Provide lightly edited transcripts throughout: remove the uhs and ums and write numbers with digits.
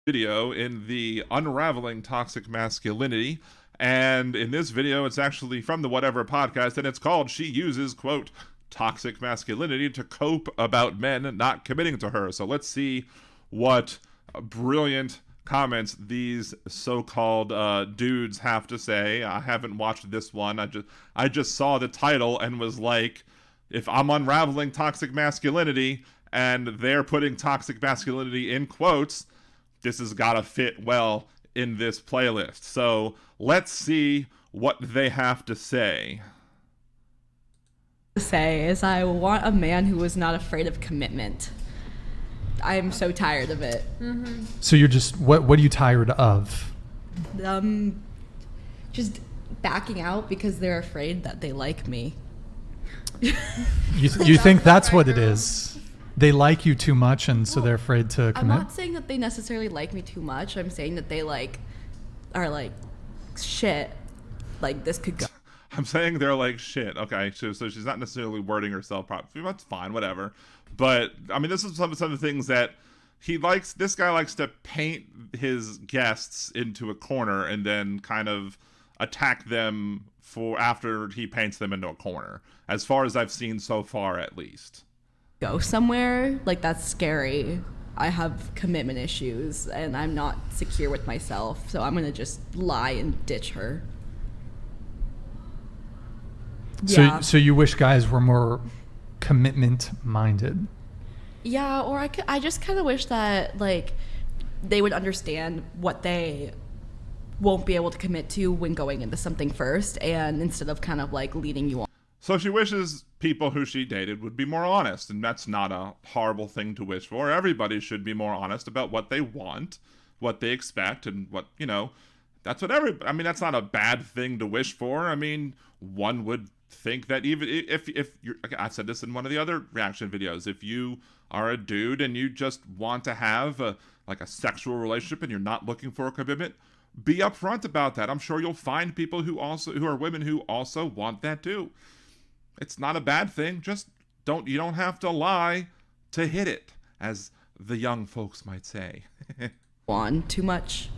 video in the Unravelling Toxic Masculinity. And in this video, it's actually from the Whatever podcast, and it's called She Uses, quote, Toxic Masculinity to Cope About Men Not Committing to Her. So let's see what brilliant comments these so-called dudes have to say. I haven't watched this one. I just saw the title and was like, if I'm unraveling toxic masculinity and they're putting toxic masculinity in quotes, this has got to fit well in this playlist. So let's see what they have to say. I want a man who is not afraid of commitment. I'm so tired of it. Mm-hmm. So you're just, what are you tired of? Just backing out because they're afraid that they like me. You think that's what it is? They like you too much, and so they're afraid to commit? I'm not saying that they necessarily like me too much. I'm saying that they are like shit. Like, this could go. I'm saying they're like shit. Okay, so she's not necessarily wording herself properly. That's fine, whatever. But I mean, this is some of the things that he likes. This guy likes to paint his guests into a corner and then kind of attack them for after he paints them into a corner. As far as I've seen so far, at least. Go somewhere, like, that's scary. I have commitment issues and I'm not secure with myself, so I'm gonna just lie and ditch her. Yeah. So you wish guys were more commitment minded? Yeah, or I just kind of wish that, like, they would understand what they won't be able to commit to when going into something first, and instead of kind of like leading you on. So she wishes people who she dated would be more honest, and that's not a horrible thing to wish for. Everybody should be more honest about what they want, what they expect, and what, that's what I mean, that's not a bad thing to wish for. I mean, one would think that even if you're, I said this in one of the other reaction videos, if you are a dude and you just want to have a sexual relationship and you're not looking for a commitment, be upfront about that. I'm sure you'll find people who are women who also want that too. It's not a bad thing. Just you don't have to lie to hit it, as the young folks might say. On too much.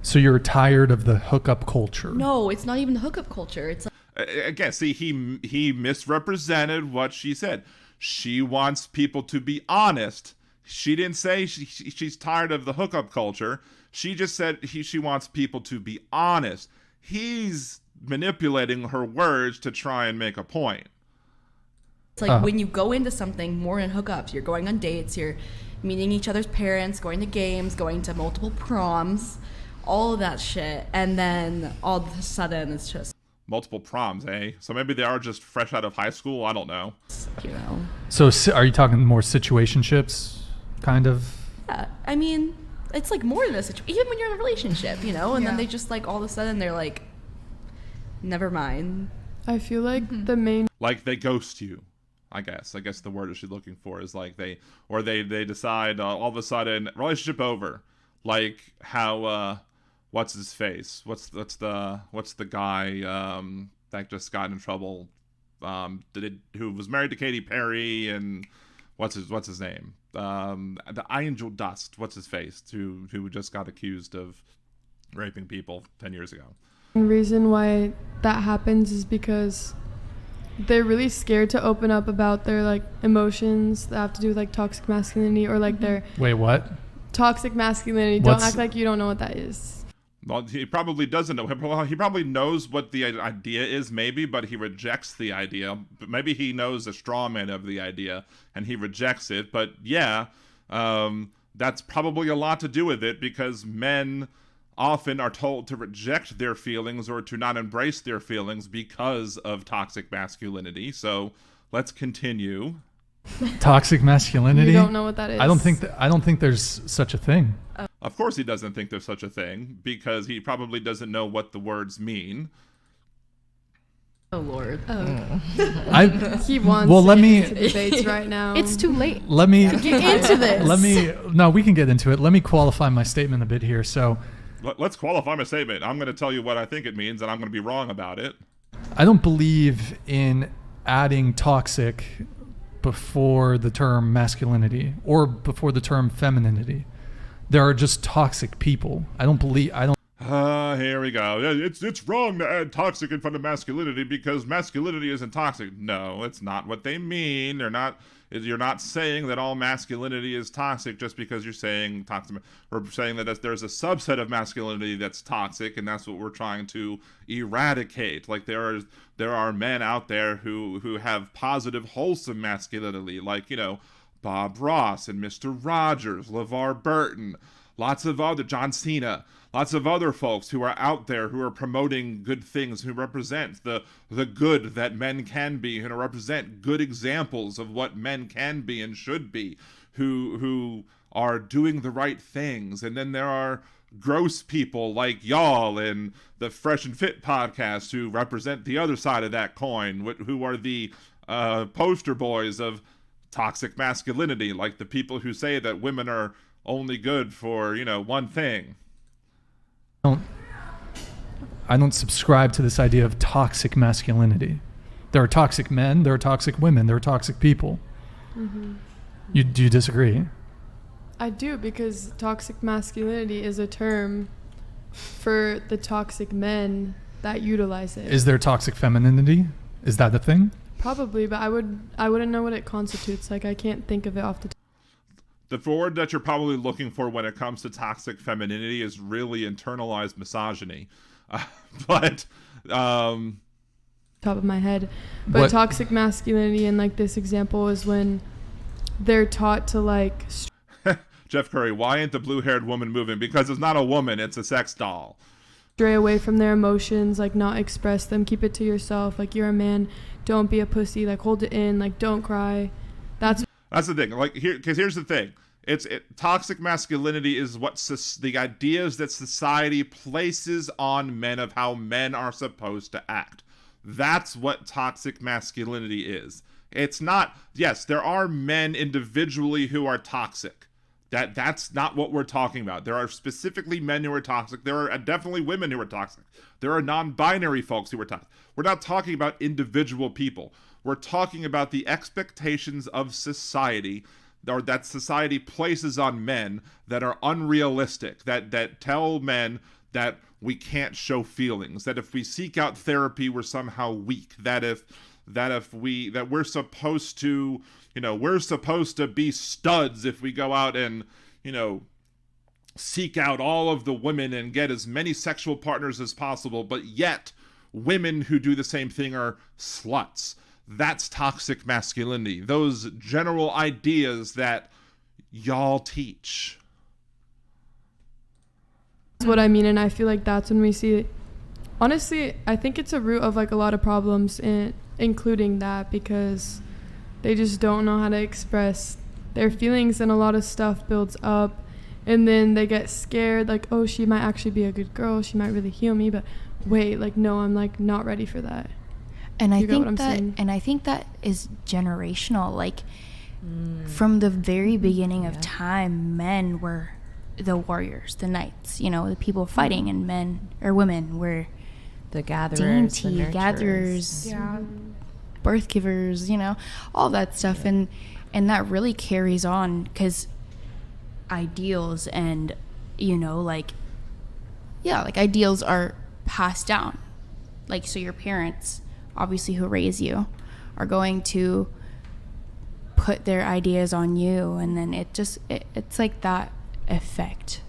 So you're tired of the hookup culture? No, it's not even the hookup culture. It's again, see, he misrepresented what she said. She wants people to be honest. She didn't say she's tired of the hookup culture. She just said she wants people to be honest. He's manipulating her words to try and make a point. It's like when you go into something more than hookups, you're going on dates, you're meeting each other's parents, going to games, going to multiple proms, all of that shit, and then all of a sudden it's just multiple proms, eh? So maybe they are just fresh out of high school. I don't know. So are you talking more situationships, kind of? Yeah, I mean, it's like more than a situation. Even when you're in a relationship, and then they just like all of a sudden they're like, never mind. I feel like the main, like, they ghost you. I guess the word she's looking for is like they decide all of a sudden relationship over, like how what's his face? What's the guy that just got in trouble? Who was married to Katy Perry, and what's his name? The Angel Dust. What's his face? Who just got accused of raping people 10 years ago. The reason why that happens is because they're really scared to open up about their like emotions that have to do with like toxic masculinity or like their Wait, what? Toxic masculinity. Don't act like you don't know what that is. Well, he probably doesn't know. He probably knows what the idea is, maybe, but he rejects the idea. But maybe he knows the straw man of the idea and he rejects it. But yeah, that's probably a lot to do with it, because men often are told to reject their feelings or to not embrace their feelings because of toxic masculinity. So let's continue. Toxic masculinity? You don't know what that is. I don't think there's such a thing. Of course he doesn't think there's such a thing, because he probably doesn't know what the words mean. Oh Lord. He wants let me into debates right now. It's too late. Let me get into this. No, we can get into it. Let me qualify my statement a bit here. So let's qualify my statement. I'm going to tell you what I think it means, and I'm going to be wrong about it. I don't believe in adding toxic before the term masculinity or before the term femininity. There are just toxic people. I don't. Here we go. It's wrong to add toxic in front of masculinity because masculinity isn't toxic. No, it's not what they mean. You're not saying that all masculinity is toxic just because you're saying toxic. We're saying that there's a subset of masculinity that's toxic, and that's what we're trying to eradicate. Like there are men out there who have positive, wholesome masculinity, like, you know, Bob Ross and Mr. Rogers, LeVar Burton, lots of other, John Cena, lots of other folks who are out there who are promoting good things, who represent the good that men can be, who represent good examples of what men can be and should be, who are doing the right things. And then there are gross people like y'all and the Fresh and Fit podcast who represent the other side of that coin, who are the poster boys of toxic masculinity, like the people who say that women are only good for, you know, one thing. I don't subscribe to this idea of toxic masculinity. There are toxic men, there are toxic women, there are toxic people. Mm-hmm. Do you disagree? I do, because toxic masculinity is a term for the toxic men that utilize it. Is there toxic femininity? Is that the thing? Probably, but I wouldn't know what it constitutes. Like, I can't think of it off the top. The word that you're probably looking for when it comes to toxic femininity is really internalized misogyny. But top of my head. But what? Toxic masculinity in like this example is when they're taught to like Jeff Curry, why ain't the blue-haired woman moving? Because it's not a woman, it's a sex doll. Stray away from their emotions, like not express them, keep it to yourself. Like, you're a man, don't be a pussy, like hold it in, like don't cry. That's the thing. Like, here's the thing. Toxic masculinity is what the ideas that society places on men of how men are supposed to act. That's what toxic masculinity is. It's not, yes, there are men individually who are toxic. That's not what we're talking about. There are specifically men who are toxic. There are definitely women who are toxic. There are non-binary folks who are toxic. We're not talking about individual people. We're talking about the expectations of society, or that society places on men, that are unrealistic, that tell men that we can't show feelings, that if we seek out therapy, we're somehow weak, that we're supposed to, you know, we're supposed to be studs if we go out and, you know, seek out all of the women and get as many sexual partners as possible, but yet women who do the same thing are sluts. That's toxic masculinity. Those general ideas that y'all teach. That's what I mean, and I feel like that's when we see it. Honestly, I think it's a root of like a lot of problems, including that, because they just don't know how to express their feelings, and a lot of stuff builds up, and then they get scared, like, oh, she might actually be a good girl, she might really heal me, but wait, like, no, I'm like not ready for that. And I think that is generational. Like, from the very beginning of time, men were the warriors, the knights, you know, the people fighting, and men or women were the gatherers, dainty gatherers, birth givers, you know, all that stuff. And that really carries on, because ideals and, you know, like ideals are passed down. Like, so your parents, obviously, who raise you, are going to put their ideas on you, and then it's like that effect.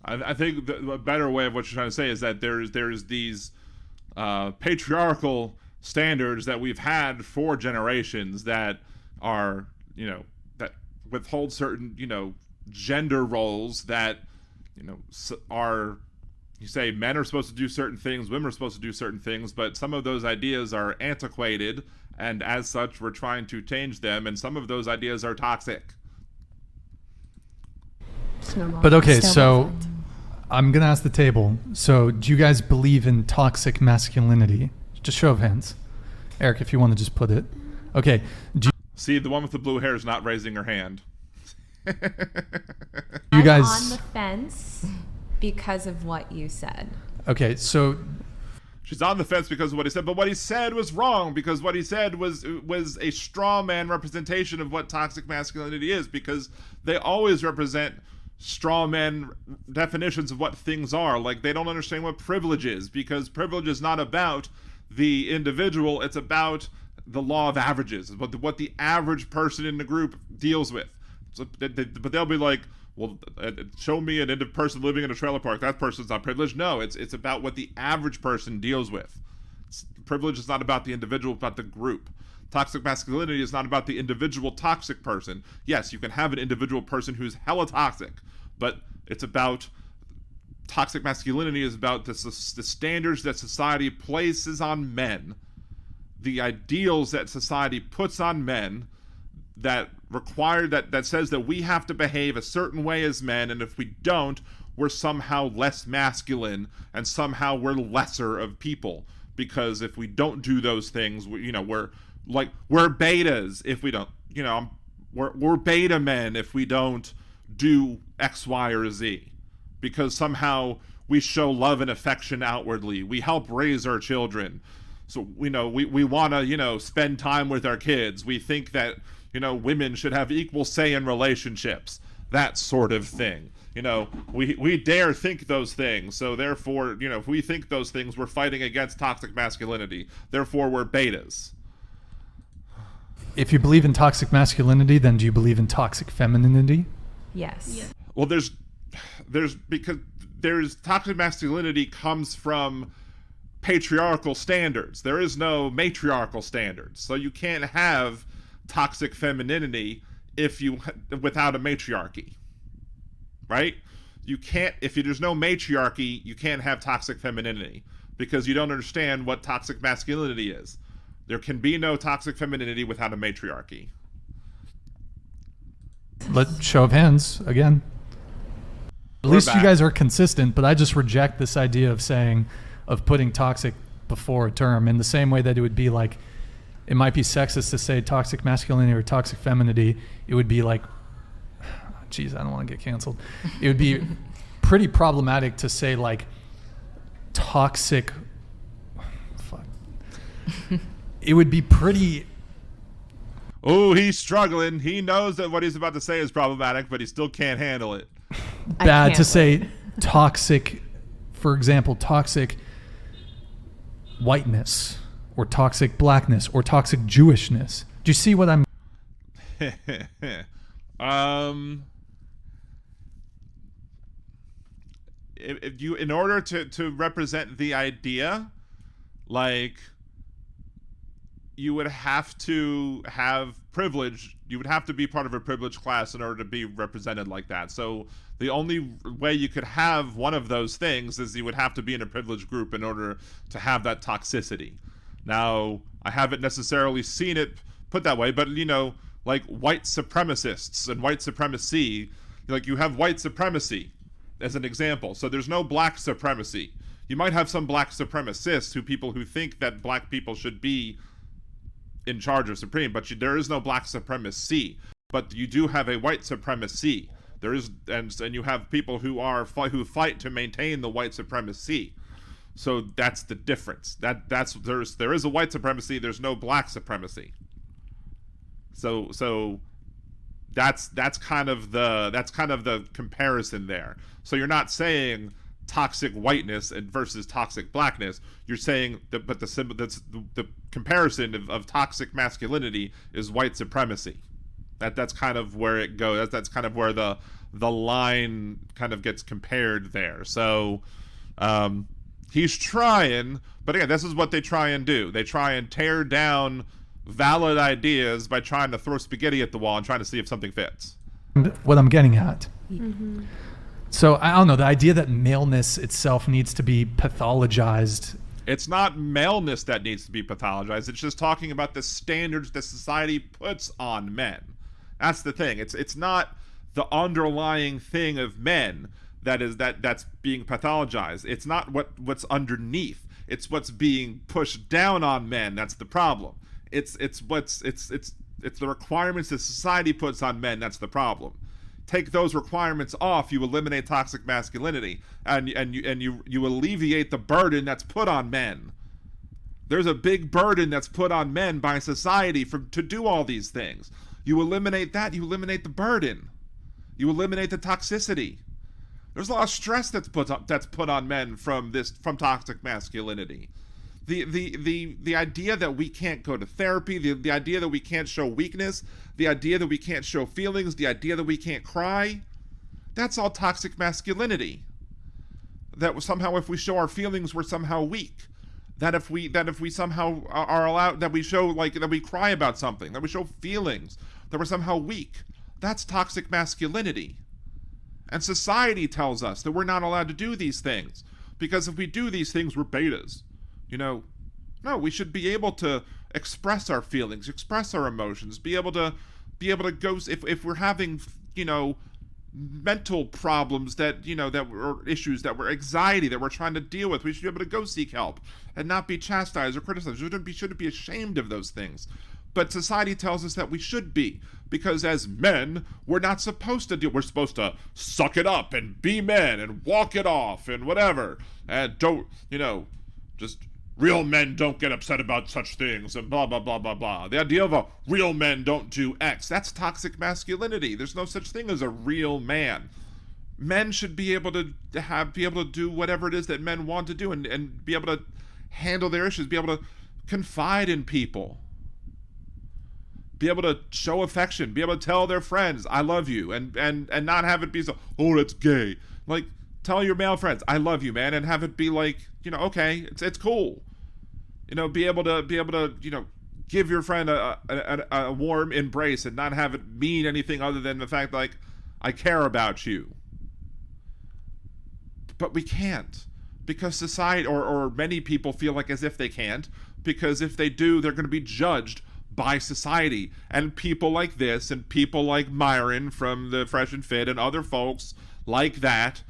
I think the better way of what you're trying to say is that there's these patriarchal standards that we've had for generations that are, you know, that withhold certain, you know, gender roles that, you know, are, you say men are supposed to do certain things, women are supposed to do certain things, but some of those ideas are antiquated, and as such, we're trying to change them, and some of those ideas are toxic. But okay, so I'm going to ask the table. So do you guys believe in toxic masculinity? Just show of hands. Eric, if you want to just put it. Okay. See, the one with the blue hair is not raising her hand. You guys... I'm on the fence because of what you said. Okay, so... She's on the fence because of what he said, but what he said was wrong, because what he said was a straw man representation of what toxic masculinity is, because they always represent straw man definitions of what things are. Like, they don't understand what privilege is, because privilege is not about the individual, it's about the law of averages, what the average person in the group deals with. So, but they'll be like, well, show me a person living in a trailer park, that person's not privileged. No, it's about what the average person deals with. Privilege is not about the individual, it's about the group. Toxic masculinity is not about the individual toxic person. Yes, you can have an individual person who's hella toxic, but it's about toxic masculinity is about the standards that society places on men, the ideals that society puts on men that require that says that we have to behave a certain way as men, and if we don't, we're somehow less masculine and somehow we're lesser of people, because if we don't do those things, we're betas if we don't, we're beta men if we don't do X, Y, or Z, because somehow we show love and affection outwardly. We help raise our children. So, we want to, spend time with our kids. We think that, women should have equal say in relationships, that sort of thing. We dare think those things. So therefore, if we think those things, we're fighting against toxic masculinity. Therefore, we're betas. If you believe in toxic masculinity, then do you believe in toxic femininity? Yes. Yeah. Well, there's toxic masculinity comes from patriarchal standards. There is no matriarchal standards. So you can't have toxic femininity without a matriarchy. Right? You can't, there's no matriarchy, you can't have toxic femininity, because you don't understand what toxic masculinity is. There can be no toxic femininity without a matriarchy. Show of hands again. At least back. You guys are consistent, but I just reject this idea of putting toxic before a term, in the same way that it would be like, it might be sexist to say toxic masculinity or toxic femininity. It would be like, geez, I don't want to get canceled. It would be pretty problematic to say like toxic. Fuck. It would be pretty. Oh, he's struggling. He knows that what he's about to say is problematic, but he still can't handle it. Bad to say toxic, for example, toxic whiteness or toxic blackness or toxic Jewishness. Do you see what I'm? If you, in order to represent the idea, like, you would have to have privilege. You would have to be part of a privileged class in order to be represented like that. So the only way you could have one of those things is you would have to be in a privileged group in order to have that toxicity. Now, I haven't necessarily seen it put that way, but, like white supremacists and white supremacy, like, you have white supremacy as an example. So there's no black supremacy. You might have some black supremacists, people who think that black people should be in charge of supreme, but there is no black supremacy. But you do have a white supremacy. There is, and you have people who fight to maintain the white supremacy. So that's the difference. There is a white supremacy. There's no black supremacy. So that's kind of the comparison there. So you're not saying toxic whiteness versus toxic blackness. You're saying the comparison of toxic masculinity is white supremacy. That's kind of where it goes. That's kind of where the line kind of gets compared there. So he's trying, but again, this is what they try and do. They try and tear down valid ideas by trying to throw spaghetti at the wall and trying to see if something fits. What I'm getting at. Mm-hmm. So I don't know, the idea that maleness itself needs to be pathologized. It's not maleness that needs to be pathologized. It's just talking about the standards that society puts on men. That's the thing. It's not the underlying thing of men that's being pathologized. It's not what's underneath. It's what's being pushed down on men. That's the problem. It's the requirements that society puts on men. That's the problem. Take those requirements off, you eliminate toxic masculinity, and you alleviate the burden that's put on men. There's a big burden that's put on men by society to do all these things. You eliminate that, you eliminate the burden. You eliminate the toxicity. There's a lot of stress that's put on men from toxic masculinity. The idea that we can't go to therapy, the idea that we can't show weakness, the idea that we can't show feelings, the idea that we can't cry, that's all toxic masculinity. That somehow if we show our feelings, we're somehow weak. That if we somehow are allowed, that we show, like, that we cry about something, that we show feelings, that we're somehow weak. That's toxic masculinity. And society tells us that we're not allowed to do these things, because if we do these things, we're betas. No, we should be able to express our feelings, express our emotions, be able to go, if we're having, mental problems that were issues, that were anxiety that we're trying to deal with, we should be able to go seek help and not be chastised or criticized. We shouldn't be ashamed of those things. But society tells us that we should be, because as men, we're not supposed to we're supposed to suck it up and be men and walk it off and whatever. And don't, just real men don't get upset about such things and blah, blah, blah, blah, blah. The idea of a real men don't do X, that's toxic masculinity. There's no such thing as a real man. Men should be able to do whatever it is that men want to do and be able to handle their issues, be able to confide in people. Be able to show affection, be able to tell their friends, I love you, and not have it be so, oh, that's gay. Like, tell your male friends, I love you, man, and have it be like, okay, it's cool. Be able to, give your friend a warm embrace and not have it mean anything other than the fact, like, I care about you. But we can't, because society, or many people feel like as if they can't, because if they do, they're going to be judged by society, and people like this and people like Myron from the Fresh and Fit and other folks like that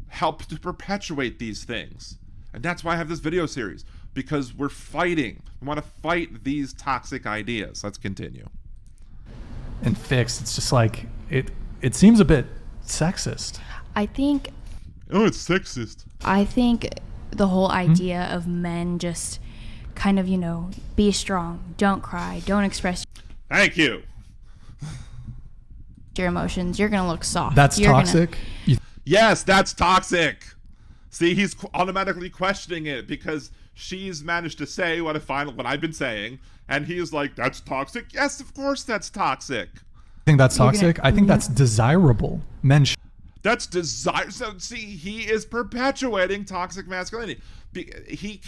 help to perpetuate these things. And that's why I have this video series, because we're fighting. We want to fight these toxic ideas. Let's continue. And fixed, it's just like it seems a bit sexist. I think it's sexist. I think the whole idea of men just kind of, be strong, don't cry, don't express Thank you. your emotions, you're gonna look soft. That's toxic? Yes, that's toxic. See, he's automatically questioning it because she's managed to say what I've been saying, and he's like, that's toxic? Yes, of course that's toxic. I think that's toxic? I think that's desirable. Men That's desire. So see, he is perpetuating toxic masculinity. He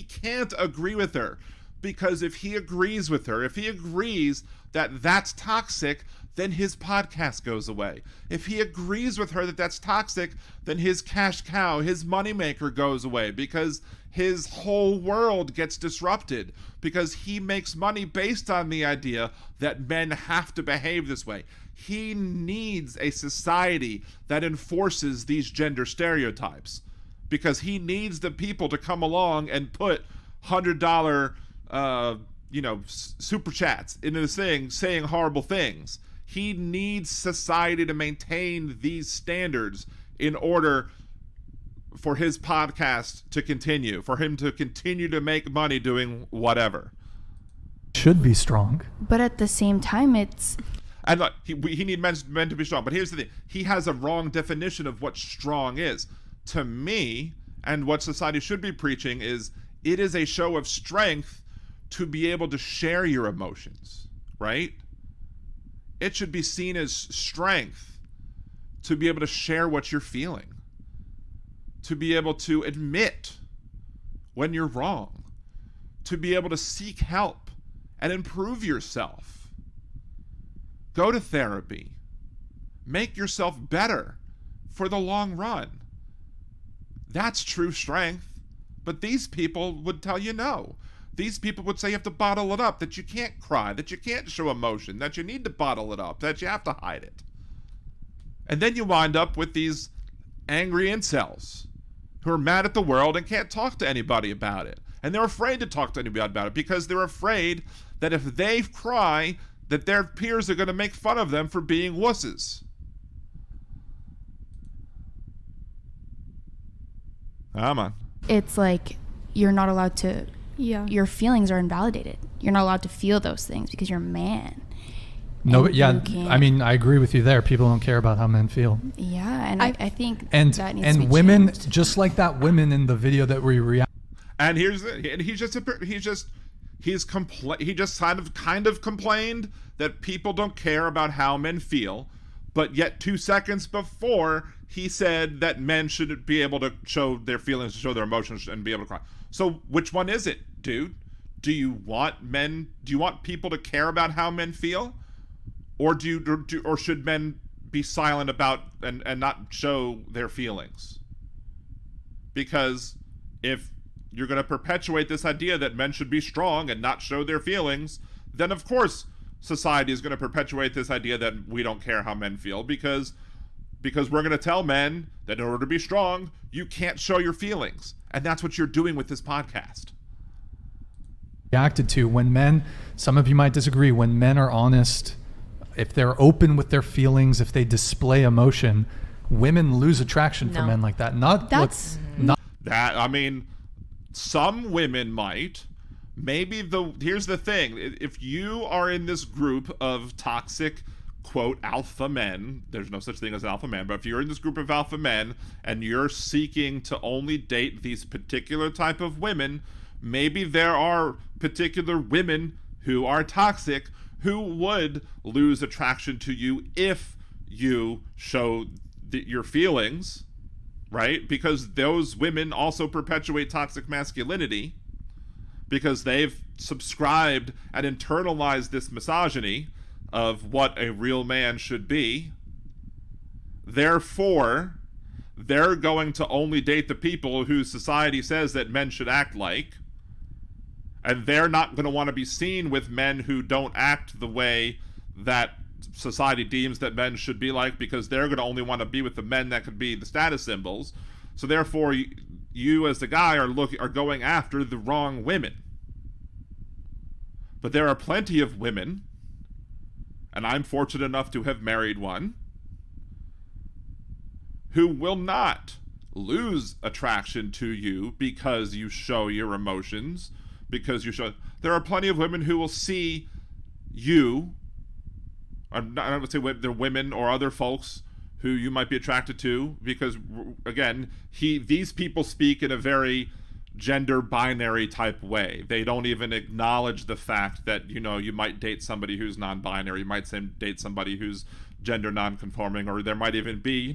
can't agree with her, because if he agrees with her, if he agrees that that's toxic, then his podcast goes away. If he agrees with her that that's toxic, then his cash cow, his moneymaker goes away, because his whole world gets disrupted, because he makes money based on the idea that men have to behave this way. He needs a society that enforces these gender stereotypes, because he needs the people to come along and put $100 super chats into this thing saying horrible things. He needs society to maintain these standards in order for his podcast to continue, for him to continue to make money doing whatever. Should be strong. But at the same time, it's... And look, he needs men to be strong. But here's the thing. He has a wrong definition of what strong is. To me, and what society should be preaching, is it is a show of strength to be able to share your emotions, right? It should be seen as strength to be able to share what you're feeling, to be able to admit when you're wrong, to be able to seek help and improve yourself. Go to therapy. Make yourself better for the long run. That's true strength. But these people would tell you no. These people would say you have to bottle it up, that you can't cry, that you can't show emotion, that you need to bottle it up, that you have to hide it. And then you wind up with these angry incels who are mad at the world and can't talk to anybody about it. And they're afraid to talk to anybody about it because they're afraid that if they cry, that their peers are going to make fun of them for being wusses. Come on. It's like you're not allowed to... Yeah. Your feelings are invalidated. You're not allowed to feel those things because you're a man. No, And yeah, you can't- I mean, I agree with you there. People don't care about how men feel. Yeah, and I think And that needs to be women, changed. just like that women in the video that we react. And he just kind of complained that people don't care about how men feel, but yet 2 seconds before he said that men should be able to show their feelings, show their emotions, and be able to cry. So which one is it, dude? Do you want people to care about how men feel, or or should men be silent about and not show their feelings? Because if you're going to perpetuate this idea that men should be strong and not show their feelings, then of course society is going to perpetuate this idea that we don't care how men feel, because we're going to tell men that in order to be strong, you can't show your feelings. And that's what you're doing with this podcast. Reacted to when men, some of you might disagree, when men are honest, if they're open with their feelings, if they display emotion, women lose attraction for No. men like that. I mean, some women might. Here's the thing. If you are in this group of toxic, quote, alpha men, there's no such thing as alpha man, but if you're in this group of alpha men and you're seeking to only date these particular type of women, maybe there are particular women who are toxic who would lose attraction to you if you show your feelings, right? Because those women also perpetuate toxic masculinity, because they've subscribed and internalized this misogyny of what a real man should be. Therefore, they're going to only date the people who society says that men should act like. And they're not going to want to be seen with men who don't act the way that society deems that men should be like, because they're going to only want to be with the men that could be the status symbols. So therefore, you as the guy are going after the wrong women. But there are plenty of women, and I'm fortunate enough to have married one, who will not lose attraction to you because you show your emotions, there are plenty of women who will see you, I would say they're women or other folks who you might be attracted to, because again, these people speak in a very gender binary type way. They don't even acknowledge the fact that, you might date somebody who's non-binary, you might date somebody who's gender non-conforming, or there might even be,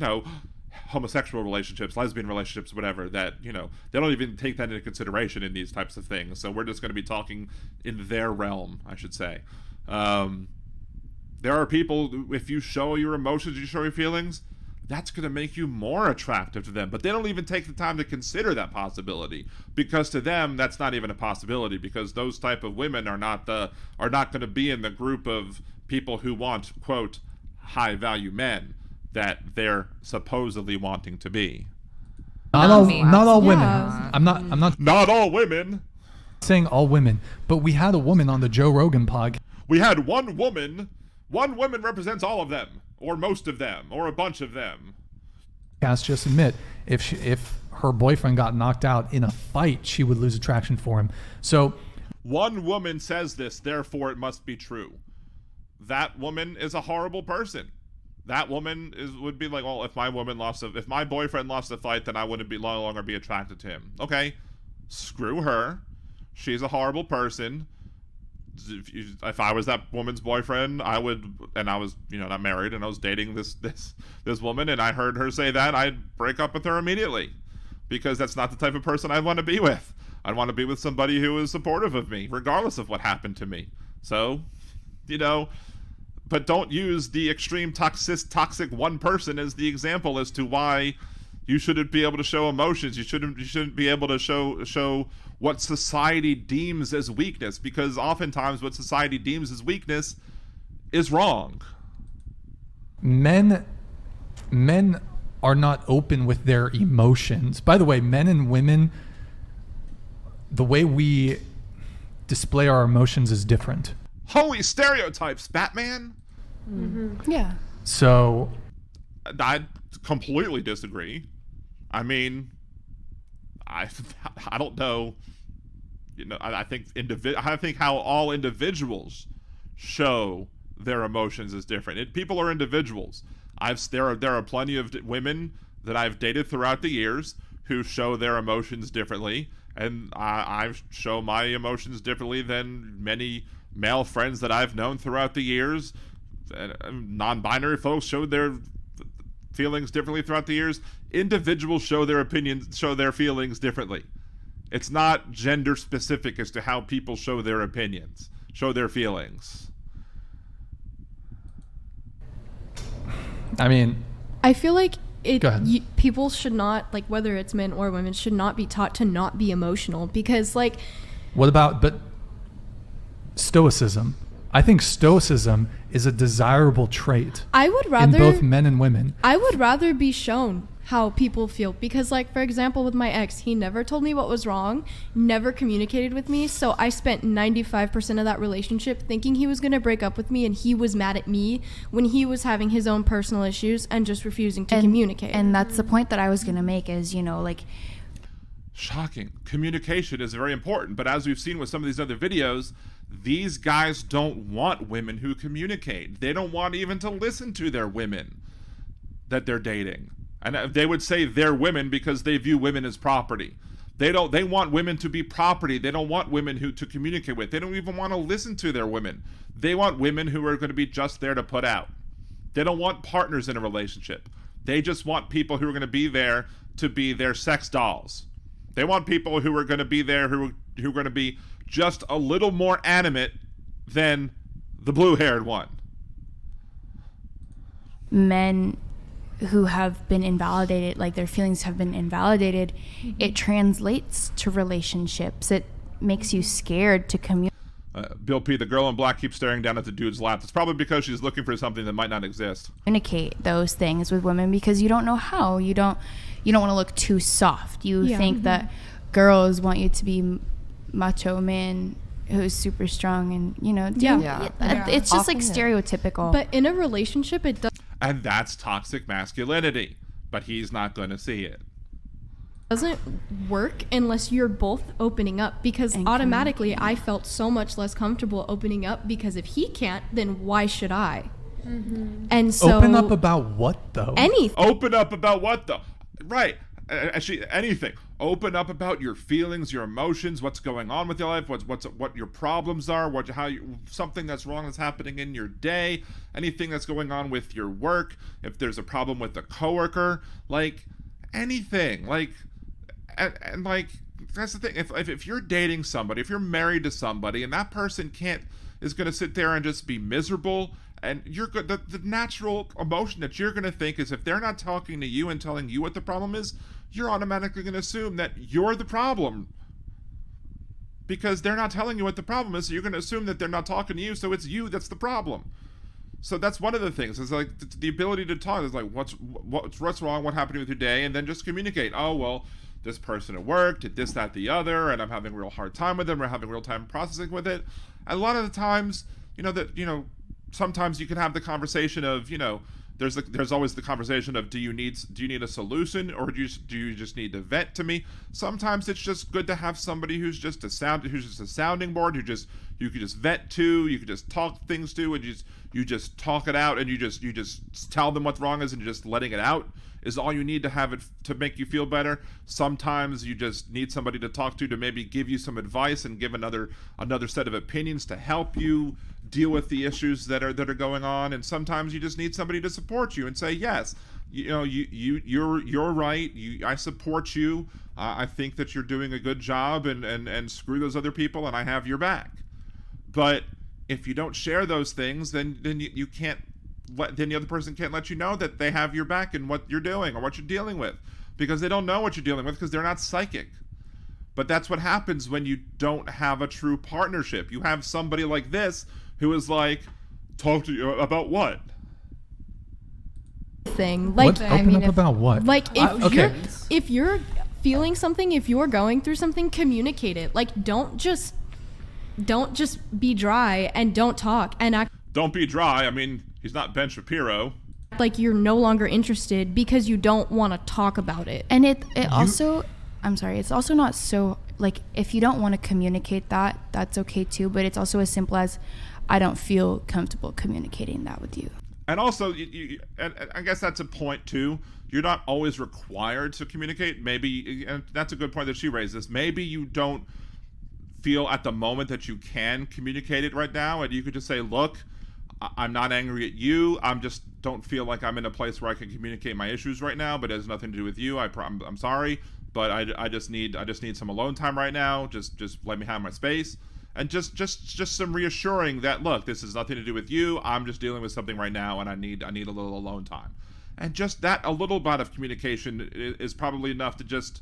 homosexual relationships, lesbian relationships, whatever, that, they don't even take that into consideration in these types of things. So we're just going to be talking in their realm, I should say. There are people, if you show your emotions, you show your feelings, that's going to make you more attractive to them. But they don't even take the time to consider that possibility, because to them, that's not even a possibility, because those type of women are not going to be in the group of people who want, quote, high value men that they're supposedly wanting to be. Not all women. Yeah. I'm Not all women. saying all women, but we had a woman on the Joe Rogan podcast. We had one woman. One woman represents all of them, or most of them, or a bunch of them. Just admit if her boyfriend got knocked out in a fight, she would lose attraction for him. So one woman says this, therefore it must be true. That woman is a horrible person. That woman would be like, well, if my boyfriend lost a fight, then I wouldn't no longer be attracted to him. Okay, screw her. She's a horrible person. If I was that woman's boyfriend, I would, and I was, not married, and I was dating this woman, and I heard her say that, I'd break up with her immediately, because that's not the type of person I want to be with. I'd want to be with somebody who is supportive of me, regardless of what happened to me. So, but don't use the extreme toxic one person as the example as to why you shouldn't be able to show emotions. You shouldn't be able to show what society deems as weakness, because oftentimes what society deems as weakness is wrong. Men are not open with their emotions. By the way, men and women, the way we display our emotions is different. Holy stereotypes, Batman. Mm-hmm. Yeah. So I completely disagree. I mean, I don't know. I think how all individuals show their emotions is different. People are individuals. There are plenty of women that I've dated throughout the years who show their emotions differently, and I show my emotions differently than many male friends that I've known throughout the years. Non-binary folks show their feelings differently throughout the years. Individuals show their opinions, show their feelings differently. It's not gender specific as to how people show their opinions, show their feelings. I mean, I feel like Go ahead. people should not, like, whether it's men or women, should not be taught to not be emotional, because, like, what about stoicism? I think stoicism is a desirable trait I would in rather both men and women. I would rather be shown how people feel, because, like, for example, with my ex, he never told me what was wrong, never communicated with me, so I spent 95% of that relationship thinking he was going to break up with me, and he was mad at me when he was having his own personal issues and just refusing to communicate. And that's the point that I was going to make is, like, shocking. Communication is very important, but as we've seen with some of these other videos, these guys don't want women who communicate. They don't want even to listen to their women that they're dating. And they would say they're women because they view women as property. They want women to be property. They don't want women to communicate with. They don't even want to listen to their women. They want women who are going to be just there to put out. They don't want partners in a relationship. They just want people who are going to be there to be their sex dolls. They want people who are going to be there who are going to be just a little more animate than the blue-haired one. Men who have been invalidated, like their feelings have been invalidated, it translates to relationships. It makes you scared to communicate. Bill P., the girl in black keeps staring down at the dude's lap. It's probably because she's looking for something that might not exist. Communicate those things with women because you don't know how. You don't want to look too soft. You think that girls want you to be macho man who's super strong and it's just like stereotypical. But in a relationship, it And that's toxic masculinity. But he's not going to see it. doesn't work unless you're both opening up, because automatically I felt so much less comfortable opening up, because if he can't, then why should I? And so Open up about what, though? anything. Open up about what, though? Right. Actually, anything. Open up about your feelings, your emotions, what's going on with your life, what your problems are, something that's wrong that's happening in your day, anything that's going on with your work, if there's a problem with a coworker, like anything, like, and like, that's the thing. If you're dating somebody, if you're married to somebody, and that person is going to sit there and just be miserable, and you're good, the natural emotion that you're going to think is, if they're not talking to you and telling you what the problem is, you're automatically going to assume that you're the problem, because they're not telling you what the problem is. So you're going to assume that they're not talking to you, so it's you that's the problem. So that's one of the things. It's like the ability to talk. Is like, what's wrong? What happened with your day? And then just communicate. Oh, well, this person at work did this, that, the other, and I'm having a real hard time with them. We're having a real time processing with it. And a lot of the times, sometimes you can have the conversation of, there's always the conversation of, do you need a solution, or do you just need to vent to me? Sometimes it's just good to have somebody who's just a sounding board, you could just vent to, you could just talk things to, and you just talk it out, and you just tell them what's wrong is, and just letting it out is all you need to have it to make you feel better. Sometimes you just need somebody to talk to maybe give you some advice and give another set of opinions to help you deal with the issues that are going on. And sometimes you just need somebody to support you and say, yes, you're right. I support you. I think that you're doing a good job, and screw those other people, and I have your back. But if you don't share those things, then you can't. Then the other person can't let you know that they have your back in what you're doing or what you're dealing with, because they don't know what you're dealing with, because they're not psychic. But that's what happens when you don't have a true partnership. You have somebody like this who is like, talk to you about what? Open up about what? Like, if you're feeling something, if you're going through something, communicate it. Like, don't just be dry and don't talk and act. Don't be dry. I mean, he's not Ben Shapiro. Like you're no longer interested because you don't want to talk about it. And it's also not so, like, if you don't want to communicate that, that's okay too, but it's also as simple as, I don't feel comfortable communicating that with you. And also, and I guess that's a point too. You're not always required to communicate. Maybe, and that's a good point that she raises. Maybe you don't feel at the moment that you can communicate it right now, and you could just say, "Look, I'm not angry at you. I'm just don't feel like I'm in a place where I can communicate my issues right now. But it has nothing to do with you. I'm sorry, but I just need some alone time right now. Just let me have my space." And just some reassuring that, look, this has nothing to do with you. I'm just dealing with something right now, and I need a little alone time. And just that, a little bit of communication is probably enough to just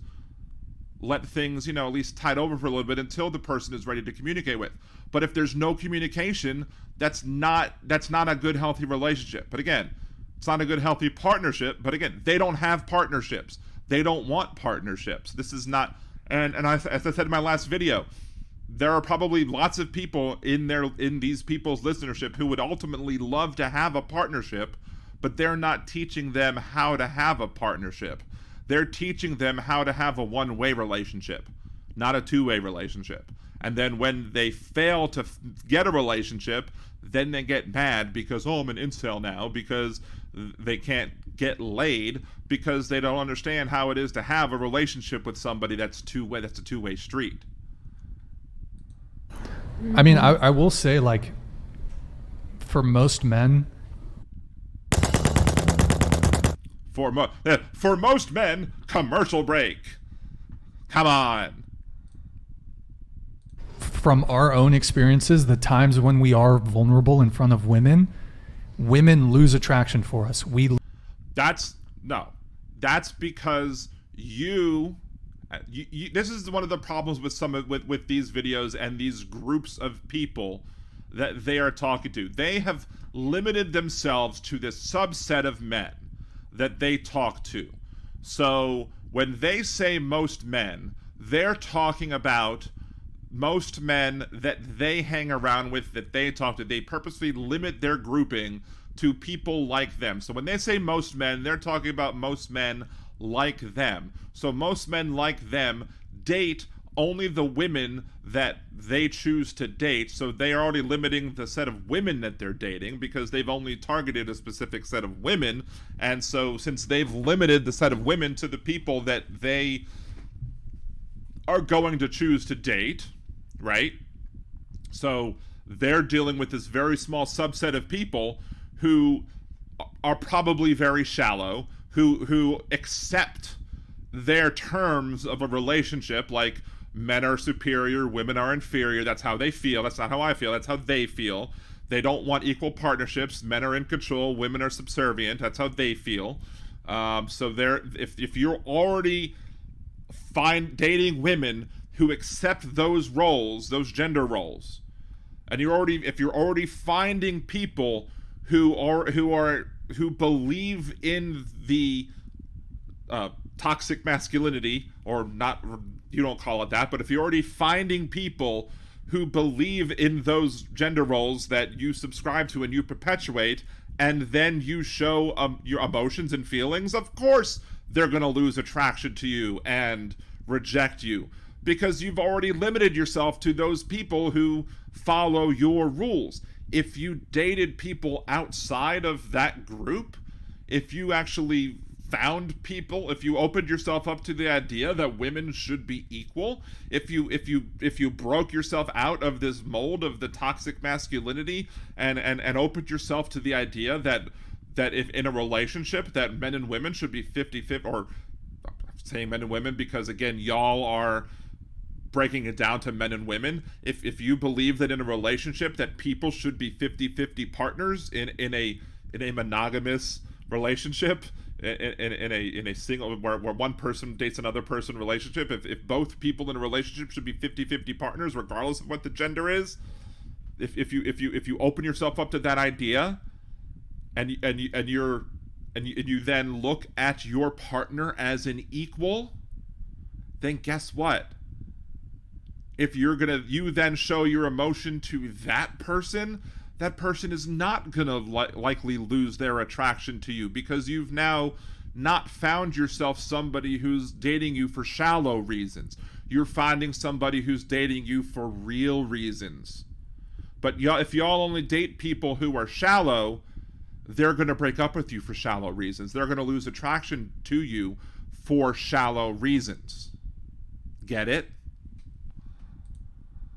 let things, at least tide over for a little bit until the person is ready to communicate with. But if there's no communication, that's not a good, healthy relationship. But again, it's not a good, healthy partnership. But again, they don't have partnerships. They don't want partnerships. This is not, and as I said in my last video, there are probably lots of people in these people's listenership who would ultimately love to have a partnership, but they're not teaching them how to have a partnership. They're teaching them how to have a one-way relationship, not a two-way relationship. And then when they fail to get a relationship, then they get mad because, I'm an incel now, because they can't get laid, because they don't understand how it is to have a relationship with somebody that's two-way. That's a two-way street. I mean, I will say, like, for most men, for most men, commercial break. Come on. From our own experiences, the times when we are vulnerable in front of women lose attraction for us. That's because you this is one of the problems with these videos and these groups of people that they are talking to. They have limited themselves to this subset of men that they talk to. So when they say most men, they're talking about most men that they hang around with, that they talk to. They purposely limit their grouping to people like them. So when they say most men, they're talking about most men like them. So most men like them date only the women that they choose to date. So they are already limiting the set of women that they're dating because they've only targeted a specific set of women. And so since they've limited the set of women to the people that they are going to choose to date, right? So they're dealing with this very small subset of people who are probably very shallow, who accept their terms of a relationship, like men are superior, women are inferior. That's how they feel. That's not how I feel. That's how they feel. They don't want equal partnerships. Men are in control. Women are subservient. That's how they feel. So if you're already dating women who accept those roles, those gender roles, and if you're already finding people who believe in the toxic masculinity, or not, you don't call it that, but if you're already finding people who believe in those gender roles that you subscribe to and you perpetuate, and then you show your emotions and feelings, of course they're going to lose attraction to you and reject you, because you've already limited yourself to those people who follow your rules. If you dated people outside of that group, if you actually found people, if you opened yourself up to the idea that women should be equal, if you broke yourself out of this mold of the toxic masculinity and opened yourself to the idea that if in a relationship that men and women should be 50-50, or I'm saying men and women because again y'all are breaking it down to men and women. If you believe that in a relationship that people should be 50-50 partners in a monogamous relationship, in a single where one person dates another person relationship, if both people in a relationship should be 50-50 partners regardless of what the gender is, if you open yourself up to that idea and you then look at your partner as an equal, then guess what? If you then show your emotion to that person is not gonna likely lose their attraction to you, because you've now not found yourself somebody who's dating you for shallow reasons. You're finding somebody who's dating you for real reasons. But if y'all only date people who are shallow, they're going to break up with you for shallow reasons. They're going to lose attraction to you for shallow reasons. Get it?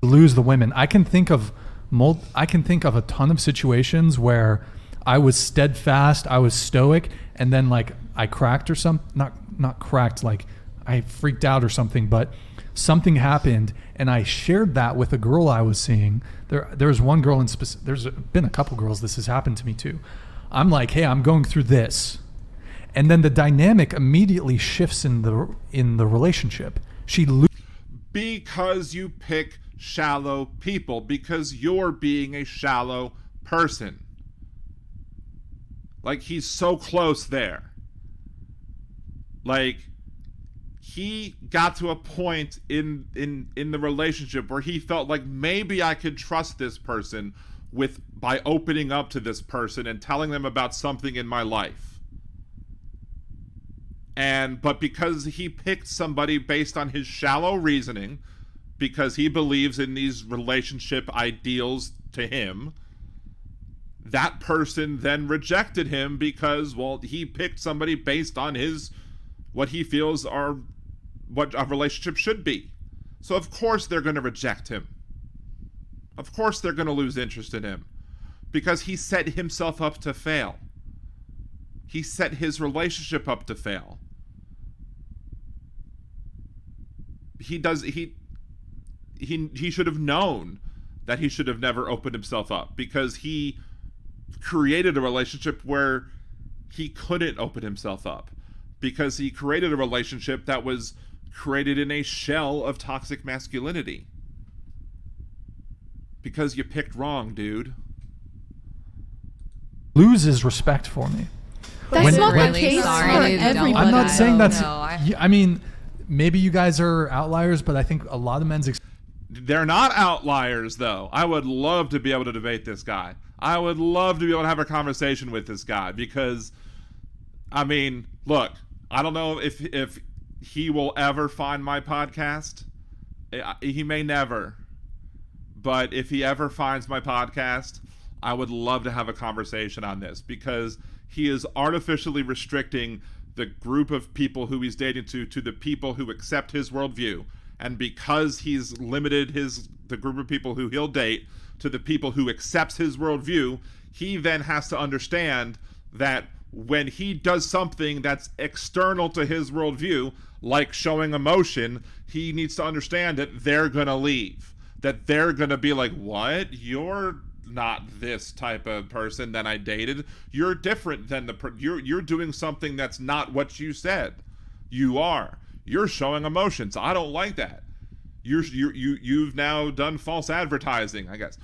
Lose the women. I can think of a ton of situations where I was steadfast, I was stoic, and then like I cracked or something. Not cracked, like I freaked out or something, but something happened, and I shared that with a girl I was seeing. There's one girl in specific. There's been a couple girls this has happened to me too. I'm like, hey, I'm going through this, and then the dynamic immediately shifts in the relationship. Because you pick shallow people, because you're being a shallow person. Like, he's so close there. Like, he got to a point in the relationship where he felt like maybe I could trust this person by opening up to this person and telling them about something in my life. But because he picked somebody based on his shallow reasoning, because he believes in these relationship ideals to him, that person then rejected him because, well, he picked somebody based on what he feels are what a relationship should be. So of course they're going to reject him. Of course they're going to lose interest in him, because he set himself up to fail. He set his relationship up to fail. He should have known that he should have never opened himself up, because he created a relationship where he couldn't open himself up, because he created a relationship that was created in a shell of toxic masculinity. Because you picked wrong, dude. Loses respect for me. That's not the case for everybody. I'm not saying that's... I mean, maybe you guys are outliers, but I think a lot of men's... They're not outliers, though. I would love to be able to debate this guy. I would love to be able to have a conversation with this guy, because, I mean, look, I don't know if he will ever find my podcast. He may never. But if he ever finds my podcast, I would love to have a conversation on this, because he is artificially restricting the group of people who he's dating to the people who accept his worldview. And because he's limited the group of people who he'll date to the people who accepts his worldview, he then has to understand that when he does something that's external to his worldview, like showing emotion, he needs to understand that they're going to leave. That they're going to be like, what? You're not this type of person that I dated. You're different than you're doing something that's not what you said. You are. You're showing emotions. I don't like that. You've now done false advertising, I guess.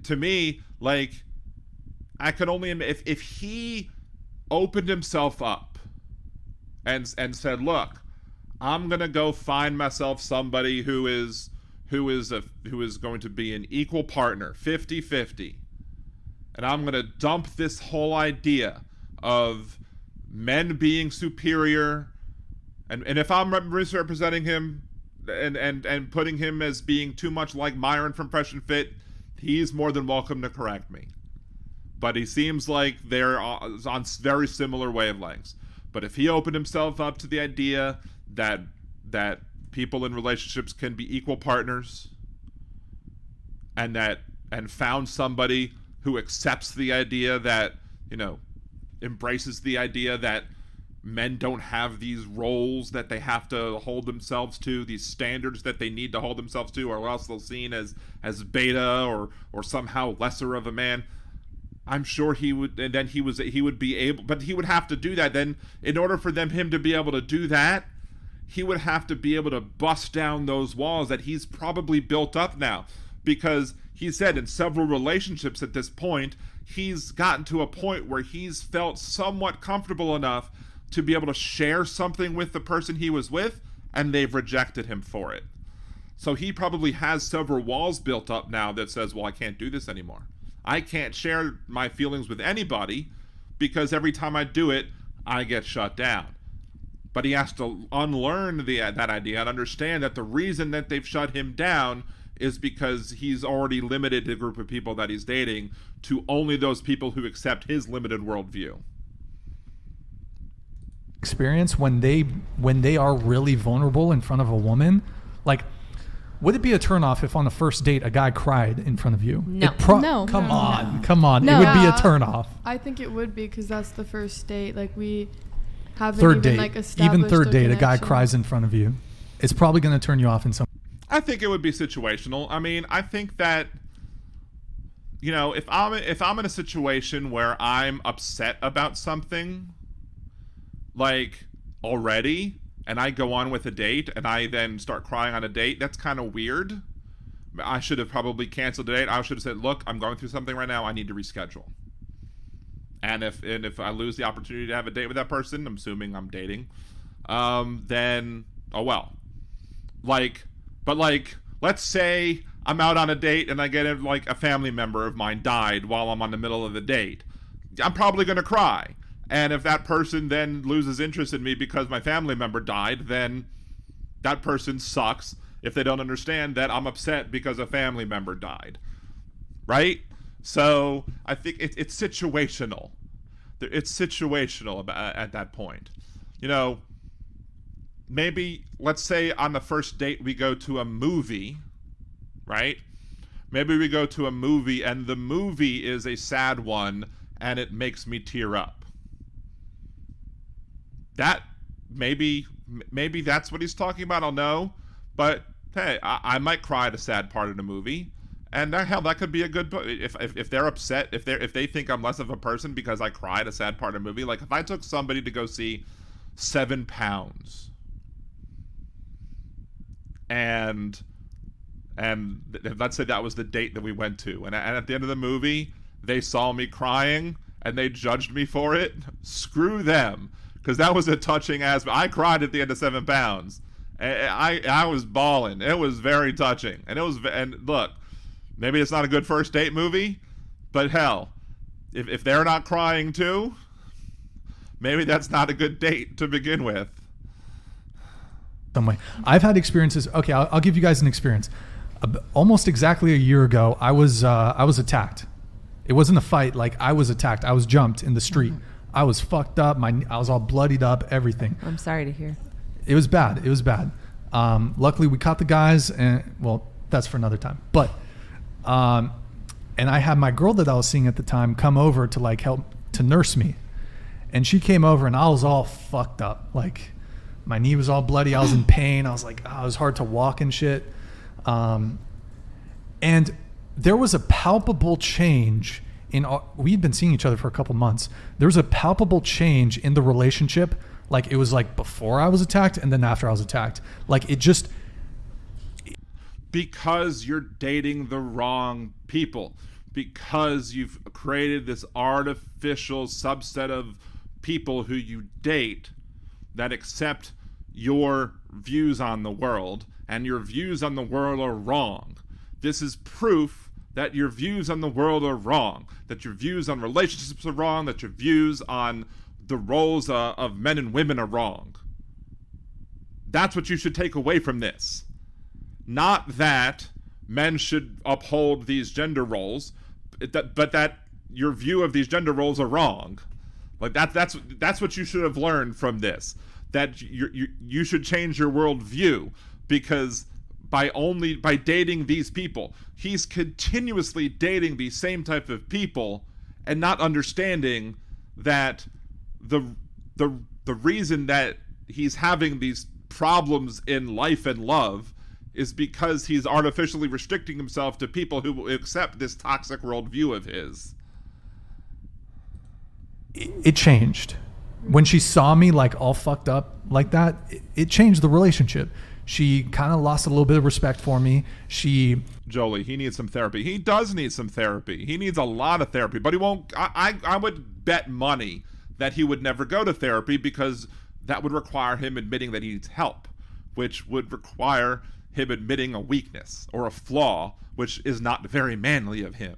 To me, like, I could only admit, if he opened himself up and said, look, I'm gonna go find myself somebody who is going to be an equal partner, 50-50, and I'm gonna dump this whole idea of men being superior, and if I'm misrepresenting him and putting him as being too much like Myron from Fresh and Fit, he's more than welcome to correct me. But he seems like they're on very similar wavelengths. But if he opened himself up to the idea that people in relationships can be equal partners, and found somebody who accepts the idea that, embraces the idea that men don't have these roles that they have to hold themselves to, these standards that they need to hold themselves to, or else they'll seen as beta or somehow lesser of a man. I'm sure he would, and then he would be able, but he would have to do that. Then, in order for him to be able to do that, he would have to be able to bust down those walls that he's probably built up now, because he said in several relationships at this point, he's gotten to a point where he's felt somewhat comfortable enough to be able to share something with the person he was with, and they've rejected him for it. So he probably has several walls built up now that says, well, I can't do this anymore. I can't share my feelings with anybody, because every time I do it, I get shut down. But he has to unlearn that idea and understand that the reason that they've shut him down is because he's already limited the group of people that he's dating to only those people who accept his limited worldview. Experience when they are really vulnerable in front of a woman, like, would it be a turnoff if on the first date a guy cried in front of you? No. No. Come No. on. No. It would be a Yeah. turnoff. I think it would be because that's the first date. Like we haven't Third even date, like established even third date, a guy connection. cries in front of you. It's probably going to turn you off in some. I think it would be situational. I mean, I think that, you know, if I'm in a situation where I'm upset about something, like, already, and I go on with a date and I then start crying on a date, that's kind of weird. I should have probably canceled the date. I should have said, look, I'm going through something right now, I need to reschedule. And if I lose the opportunity to have a date with that person, I'm assuming I'm dating, then oh well. But let's say I'm out on a date and I get like a family member of mine died while I'm on the middle of the date. I'm probably gonna cry. And if that person then loses interest in me because my family member died, then that person sucks if they don't understand that I'm upset because a family member died. Right? So I think it's situational. It's situational at that point. You know, maybe, let's say on the first date we go to a movie, right? Maybe we go to a movie and the movie is a sad one and it makes me tear up. That, maybe that's what he's talking about, I don't know. But hey, I might cry at a sad part of the movie. And hell, that could be a good book. If they're upset, if they think I'm less of a person because I cry at a sad part of a movie. Like if I took somebody to go see 7 Pounds, and let's say that was the date that we went to, and at the end of the movie they saw me crying and they judged me for it, screw them, because that was a touching aspect. I cried at the end of 7 Pounds. I was bawling. It was very touching, and look. Maybe it's not a good first date movie, but hell, if they're not crying too, maybe that's not a good date to begin with. Some way. I've had experiences. Okay, I'll give you guys an experience. Almost exactly a year ago, I was attacked. It wasn't a fight. Like I was attacked. I was jumped in the street. I was fucked up. I was all bloodied up. Everything. I'm sorry to hear. It was bad. Luckily, we caught the guys, and well, that's for another time. But. And I had my girl that I was seeing at the time come over to like help to nurse me, and she came over and I was all fucked up. Like my knee was all bloody. I was in pain. I was like, it was hard to walk and shit. And there was a palpable change we'd been seeing each other for a couple months. There was a palpable change in the relationship. Like it was like before I was attacked and then after I was attacked. Like it just, because you're dating the wrong people, because you've created this artificial subset of people who you date that accept your views on the world, and your views on the world are wrong. This is proof that your views on the world are wrong, that your views on relationships are wrong, that your views on the roles of men and women are wrong. That's what you should take away from this. Not that men should uphold these gender roles, but that your view of these gender roles are wrong. Like that's what you should have learned from this. That you should change your worldview, because by dating these people, he's continuously dating the same type of people and not understanding that the reason that he's having these problems in life and love is because he's artificially restricting himself to people who accept this toxic worldview of his. It changed. When she saw me like all fucked up like that, it changed the relationship. She kind of lost a little bit of respect for me. Jolie, he needs some therapy. He does need some therapy. He needs a lot of therapy, but he won't. I would bet money that he would never go to therapy, because that would require him admitting that he needs help, which would require him admitting a weakness or a flaw, which is not very manly of him.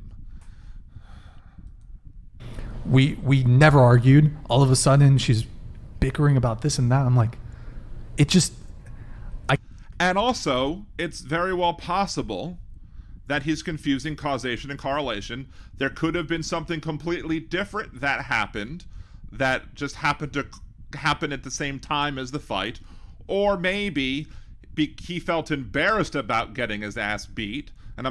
We never argued. All of a sudden, she's bickering about this and that. I'm like, it just... And also, it's very well possible that he's confusing causation and correlation. There could have been something completely different that happened, that just happened to happen at the same time as the fight. Or maybe he felt embarrassed about getting his ass beat. And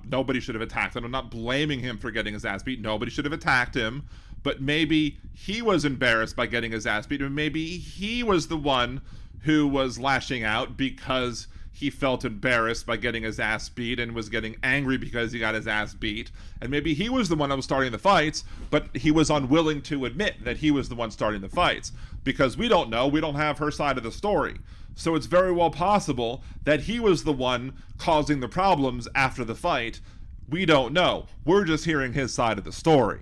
nobody should have attacked him. I'm not blaming him for getting his ass beat. Nobody should have attacked him. But maybe he was embarrassed by getting his ass beat. And maybe he was the one who was lashing out because he felt embarrassed by getting his ass beat and was getting angry because he got his ass beat. And maybe he was the one that was starting the fights, but he was unwilling to admit that he was the one starting the fights. Because we don't know. We don't have her side of the story. So it's very well possible that he was the one causing the problems after the fight. We don't know. We're just hearing his side of the story.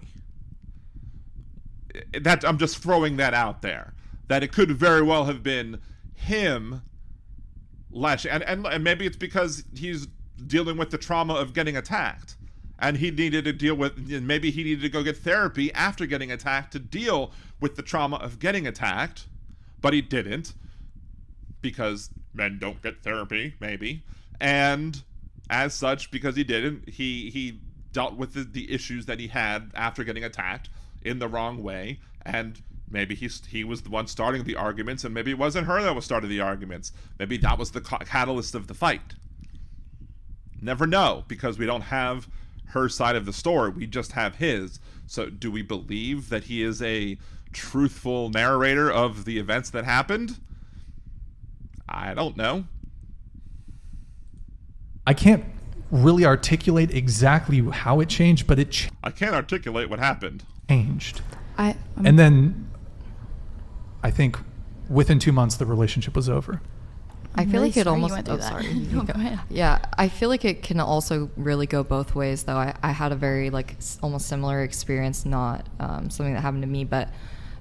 I'm just throwing that out there. That it could very well have been him lashing. And maybe it's because he's dealing with the trauma of getting attacked. And he needed to deal with, maybe he needed to go get therapy after getting attacked to deal with the trauma of getting attacked. But he didn't. Because men don't get therapy, maybe. And as such, because he didn't, he dealt with the issues that he had after getting attacked in the wrong way. And maybe he was the one starting the arguments, and maybe it wasn't her that was starting the arguments. Maybe that was the catalyst of the fight. Never know, because we don't have her side of the story. We just have his. So do we believe that he is a truthful narrator of the events that happened? I don't know. I can't really articulate exactly how it changed, but I can't articulate what happened. Changed. And then I think within 2 months the relationship was over. I feel like it almost. Sorry. No, go ahead. Yeah, I feel like it can also really go both ways, though. I had a very almost similar experience, not something that happened to me, but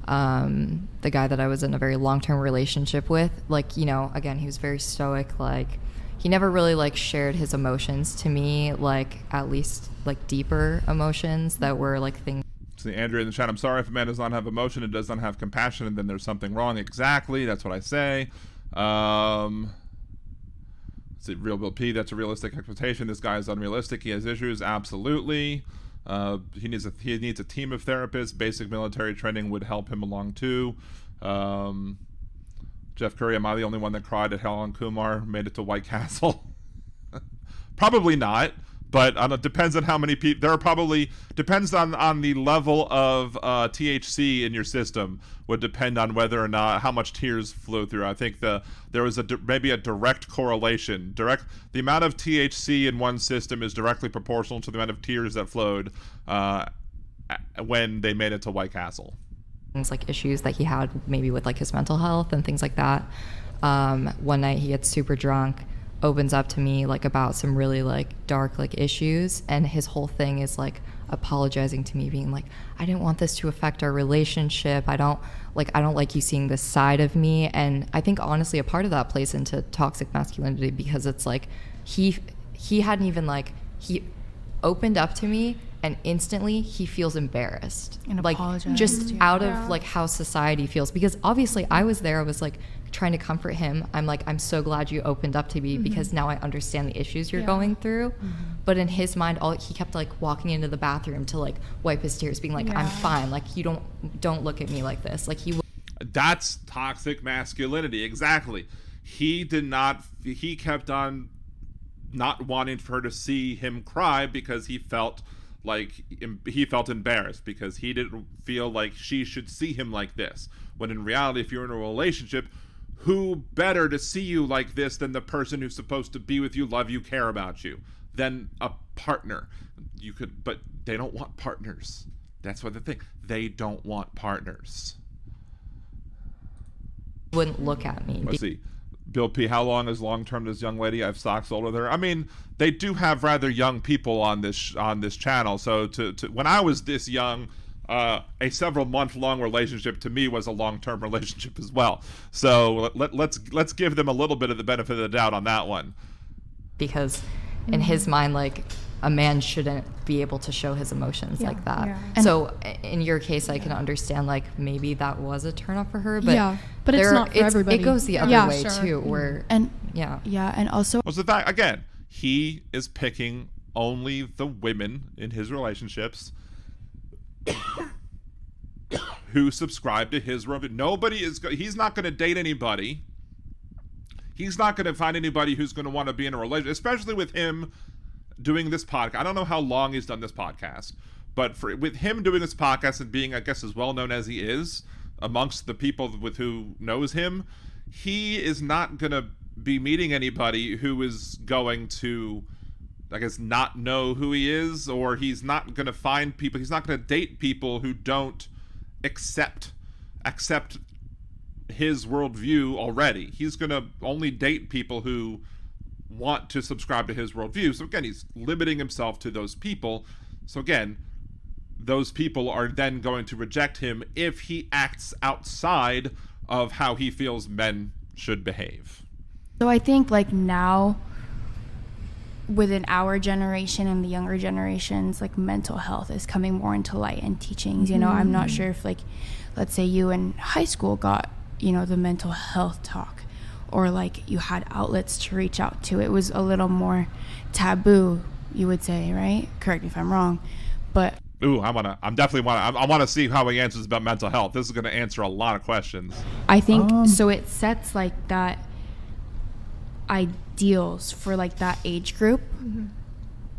the guy that I was in a very long-term relationship with, again, he was very stoic. He never really shared his emotions to me, at least deeper emotions that were things. See, Andrea in the chat, I'm sorry if a man does not have emotion and does not have compassion, and then there's something wrong. Exactly, that's what I say. See, Real Bill P, that's a realistic expectation. This guy is unrealistic. He has issues, absolutely. He needs a team of therapists. Basic military training would help him along too. Jeff Curry, am I the only one that cried at Helen Kumar made it to White Castle? Probably not, but it depends on how many people. There are probably depends on the level of THC in your system. Would depend on whether or not how much tears flew through. I think there was maybe a direct correlation. The amount of THC in one system is directly proportional to the amount of tears that flowed when they made it to White Castle. Things issues that he had maybe with his mental health and things like that. One night he gets super drunk, opens up to me about some really dark issues, and his whole thing is apologizing to me, being I didn't want this to affect our relationship. I don't like you seeing this side of me. And I think honestly a part of that plays into toxic masculinity, because it's he hadn't even he opened up to me and instantly he feels embarrassed and apologized. Just out of how society feels, because obviously I was there, I was trying to comfort him. I'm so glad you opened up to me, because now I understand the issues you're going through. But in his mind, he kept walking into the bathroom to wipe his tears, being I'm fine, you don't look at me like this. That's toxic masculinity. Exactly. He kept on not wanting for her to see him cry because he felt embarrassed, because he didn't feel like she should see him like this. When in reality, if you're in a relationship, who better to see you like this than the person who's supposed to be with you, love you, care about you, than a partner? But they don't want partners. That's what the thing. They don't want partners. Wouldn't look at me. Let's see. Bill P, how long is long-term this young lady? I have socks older than her. I mean, they do have rather young people on this channel. So to when I was this young, a several-month-long relationship to me was a long-term relationship as well. So let's give them a little bit of the benefit of the doubt on that one. Because in his mind, a man shouldn't be able to show his emotions like that. Yeah. So in your case, I can understand maybe that was a turn-off for her, but it's not for everybody. It goes the other way too, where and and also the fact, again, he is picking only the women in his relationships who subscribe to his worldview. He's not going to date anybody. He's not going to find anybody who's going to want to be in a relationship, especially with him doing this podcast. I don't know how long he's done this podcast, but with him doing this podcast and being, I guess, as well known as he is amongst the people with who knows him, he is not going to be meeting anybody who is going to, I guess, not know who he is, or he's not going to find people. He's not going to date people who don't accept his worldview already. He's going to only date people who want to subscribe to his worldview. So again, he's limiting himself to those people. So again, those people are then going to reject him if he acts outside of how he feels men should behave. So I think like now, within our generation and the younger generations, like mental health is coming more into light and teachings. You know, I'm not sure if like, let's say you in high school got, you know, the mental health talk, or like you had outlets to reach out to. It was a little more taboo, you would say, right? Correct me if I'm wrong, but Ooh, I want to see how he answers about mental health. This is going to answer a lot of questions. I think so. It sets like that ideals for like that age group,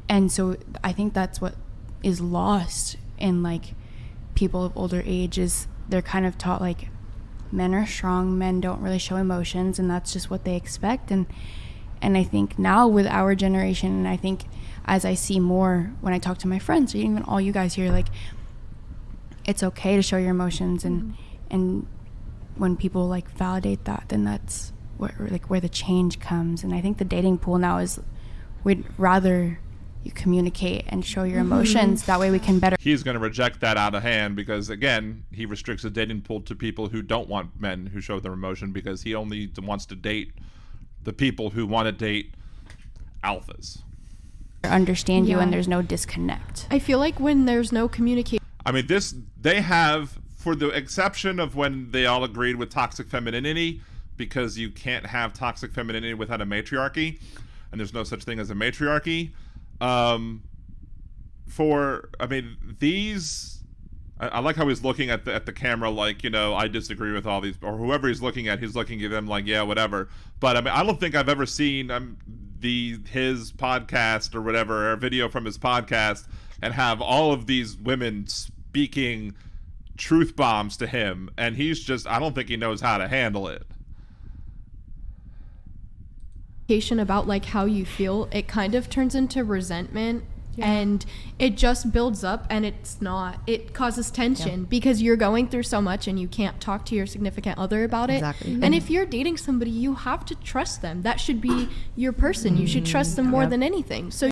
and so I think that's what is lost in like people of older age, is they're kind of taught like men are strong, men don't really show emotions, and that's just what they expect. And I think now with our generation, and I think as I see more when I talk to my friends, or even all you guys here, like it's okay to show your emotions, and when people like validate that, then that's where the change comes. And I think the dating pool now is, we'd rather you communicate and show your emotions. That way we can better. He's going to reject that out of hand because, again, he restricts the dating pool to people who don't want men who show their emotion, because he only wants to date the people who want to date alphas. Understand you, and there's no disconnect. I feel like when there's no communication. I mean, they have, for the exception of when they all agreed with toxic femininity, because you can't have toxic femininity without a matriarchy, and there's no such thing as a matriarchy. I like how he's looking at the camera like, you know, I disagree with all these, or whoever he's looking at them like, yeah, whatever. But I mean, I don't think I've ever seen his podcast or whatever, or video from his podcast, and have all of these women speaking truth bombs to him, and I don't think he knows how to handle it. About like how you feel, it kind of turns into resentment, and it just builds up, and it causes tension because you're going through so much and you can't talk to your significant other about it. Exactly. And if you're dating somebody, you have to trust them. That should be your person. You should trust them more than anything. So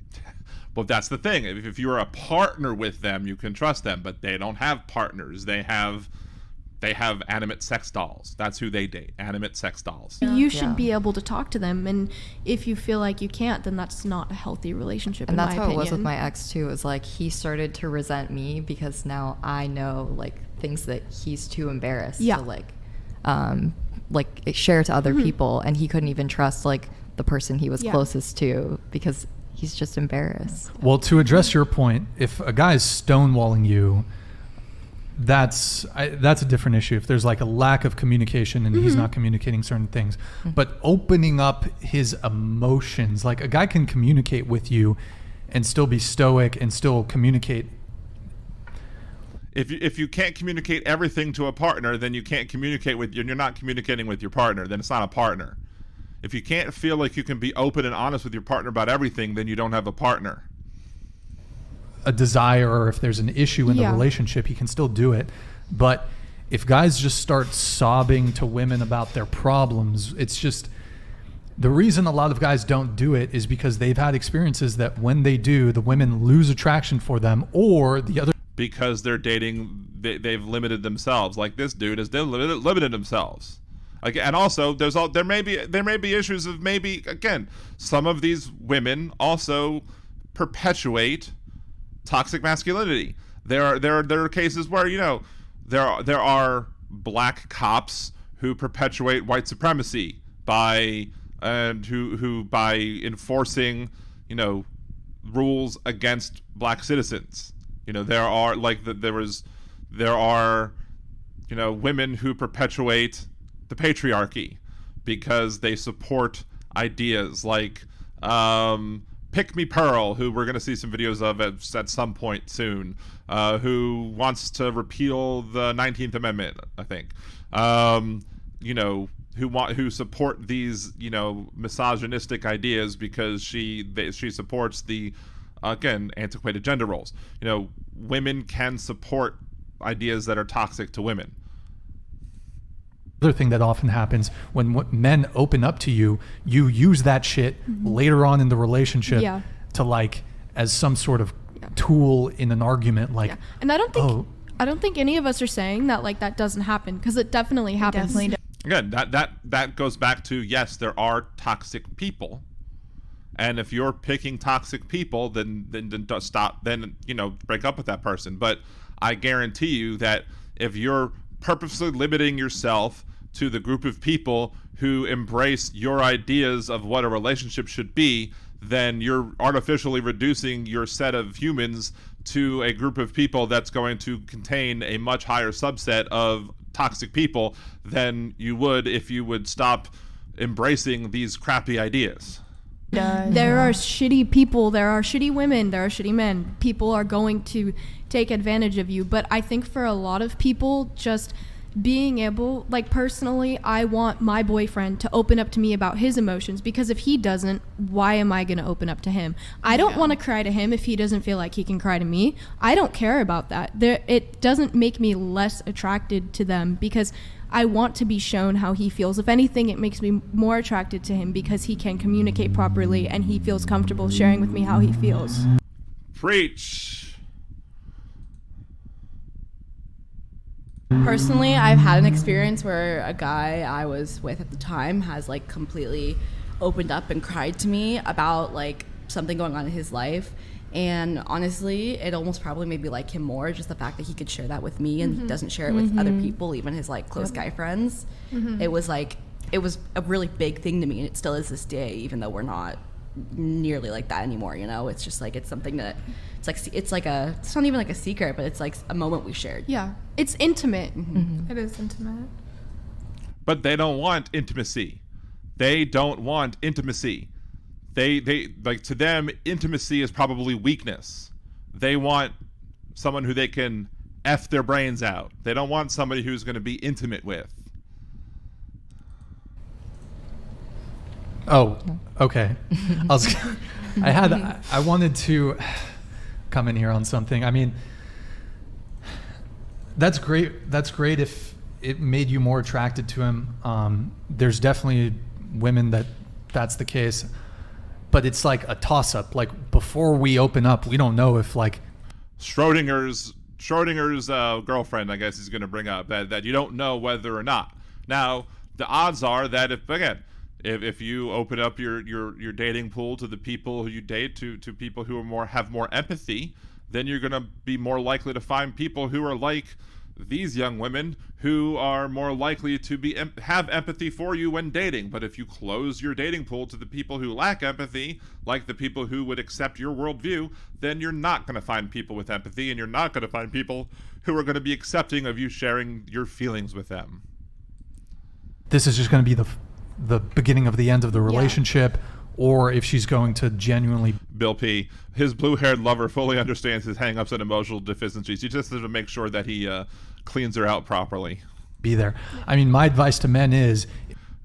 well, that's the thing. If you're a partner with them, you can trust them, but they don't have partners. They have animate sex dolls. That's who they date, animate sex dolls. You should be able to talk to them, and if you feel like you can't, then that's not a healthy relationship. And in that's my how opinion. it was with my ex too. It was like he started to resent me because now I know like things that he's too embarrassed to like share to other people, and he couldn't even trust like the person he was closest to because he's just embarrassed. Well, to address your point, if a guy's stonewalling you, that's a different issue. If there's like a lack of communication and he's not communicating certain things, but opening up his emotions, like a guy can communicate with you and still be stoic and still communicate. If you can't communicate everything to a partner, then you can't communicate with, and you're not communicating with your partner, then it's not a partner. If you can't feel like you can be open and honest with your partner about everything, then you don't have a partner. A desire, or if there's an issue in the relationship, he can still do it. But if guys just start sobbing to women about their problems, it's just, the reason a lot of guys don't do it is because they've had experiences that when they do, the women lose attraction for them, or the other, because they're dating, they've limited themselves. Like this dude has limited themselves. Like, and also there may be issues of, maybe again, some of these women also perpetuate toxic masculinity. There are cases where, you know, there are black cops who perpetuate white supremacy by who by enforcing rules against black citizens. There are women who perpetuate the patriarchy because they support ideas like Pick Me Pearl, who we're going to see some videos of at some point soon, who wants to repeal the 19th Amendment, I think. Who support these, misogynistic ideas because she supports the, again, antiquated gender roles. Women can support ideas that are toxic to women. Other thing that often happens when men open up to you, you use that shit later on in the relationship to like as some sort of tool in an argument. Like, and I don't think any of us are saying that like that doesn't happen, because it definitely happens. Again, that goes back to, yes, there are toxic people, and if you're picking toxic people, then stop. Then break up with that person. But I guarantee you that if you're purposely limiting yourself to the group of people who embrace your ideas of what a relationship should be, then you're artificially reducing your set of humans to a group of people that's going to contain a much higher subset of toxic people than you would if you would stop embracing these crappy ideas. There are shitty people, there are shitty women, there are shitty men. People are going to take advantage of you. But I think for a lot of people, just being able, like personally, I want my boyfriend to open up to me about his emotions, because if he doesn't, why am I going to open up to him? I don't want to cry to him if he doesn't feel like he can cry to me. I don't care about that. It doesn't make me less attracted to them because I want to be shown how he feels. If anything, it makes me more attracted to him because he can communicate properly and he feels comfortable sharing with me how he feels. Preach. Personally, I've had an experience where a guy I was with at the time has like completely opened up and cried to me about like something going on in his life. And honestly, it almost probably made me like him more, just the fact that he could share that with me and doesn't share it with other people, even his like close guy friends. It was a really big thing to me, and it still is this day, even though we're not nearly like that anymore. It's just like, it's something that it's not even like a secret, but it's like a moment we shared. Yeah, it's intimate. It is intimate. But they don't want intimacy. They don't want intimacy. They like, to them, intimacy is probably weakness. They want someone who they can F their brains out. They don't want somebody who's going to be intimate with. Oh, okay. I wanted to come in here on something. I mean, that's great. That's great if it made you more attracted to him. There's definitely women that's the case. But it's like a toss-up. Like, before we open up, we don't know if like Schrodinger's girlfriend, I guess, is going to bring up that you don't know whether or not. Now, the odds are that if you open up your dating pool to the people who you date, to people who have more empathy, then you're going to be more likely to find people who are like these young women, who are more likely to have empathy for you when dating. But if you close your dating pool to the people who lack empathy, like the people who would accept your worldview, then you're not going to find people with empathy, and you're not going to find people who are going to be accepting of you sharing your feelings with them. This is just going to be the beginning of the end of the relationship, or if she's going to genuinely... Bill P., his blue-haired lover fully understands his hang-ups and emotional deficiencies. He just has to make sure that he cleans her out properly. Be there. I mean, my advice to men is...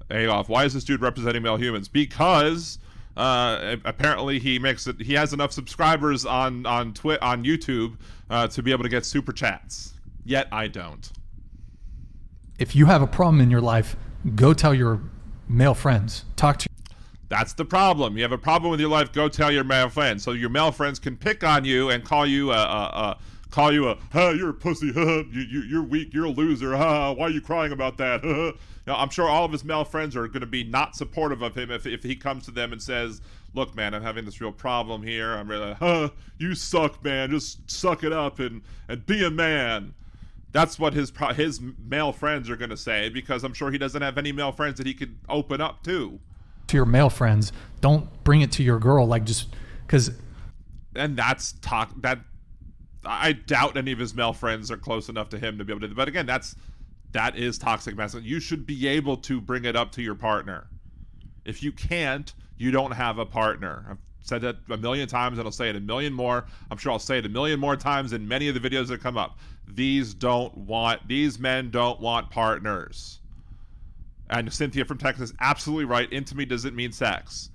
Hey, off. Why is this dude representing male humans? Because apparently he has enough subscribers on YouTube to be able to get super chats. Yet I don't. If you have a problem in your life, go tell your male friends. Talk to... That's the problem. You have a problem with your life, go tell your male friends. So your male friends can pick on you and call you you're a pussy, you're weak, you're a loser, why are you crying about that? I'm sure all of his male friends are going to be not supportive of him if he comes to them and says, look, man, I'm having this real problem here. I'm really, you suck, man. Just suck it up and be a man. That's what his male friends are going to say, because I'm sure he doesn't have any male friends that he could open up to. To your male friends, don't bring it to your girl. Like, just Because and that's that I doubt any of his male friends are close enough to him to be able to. But again, that is toxic masculinity. You should be able to bring it up to your partner. If you can't, you don't have a partner. I've said that a million times, and I'll say it a million more. I'm sure I'll say it a million more times in many of the videos that come up. These men don't want partners. And Cynthia from Texas is absolutely right. Intimacy doesn't mean sex.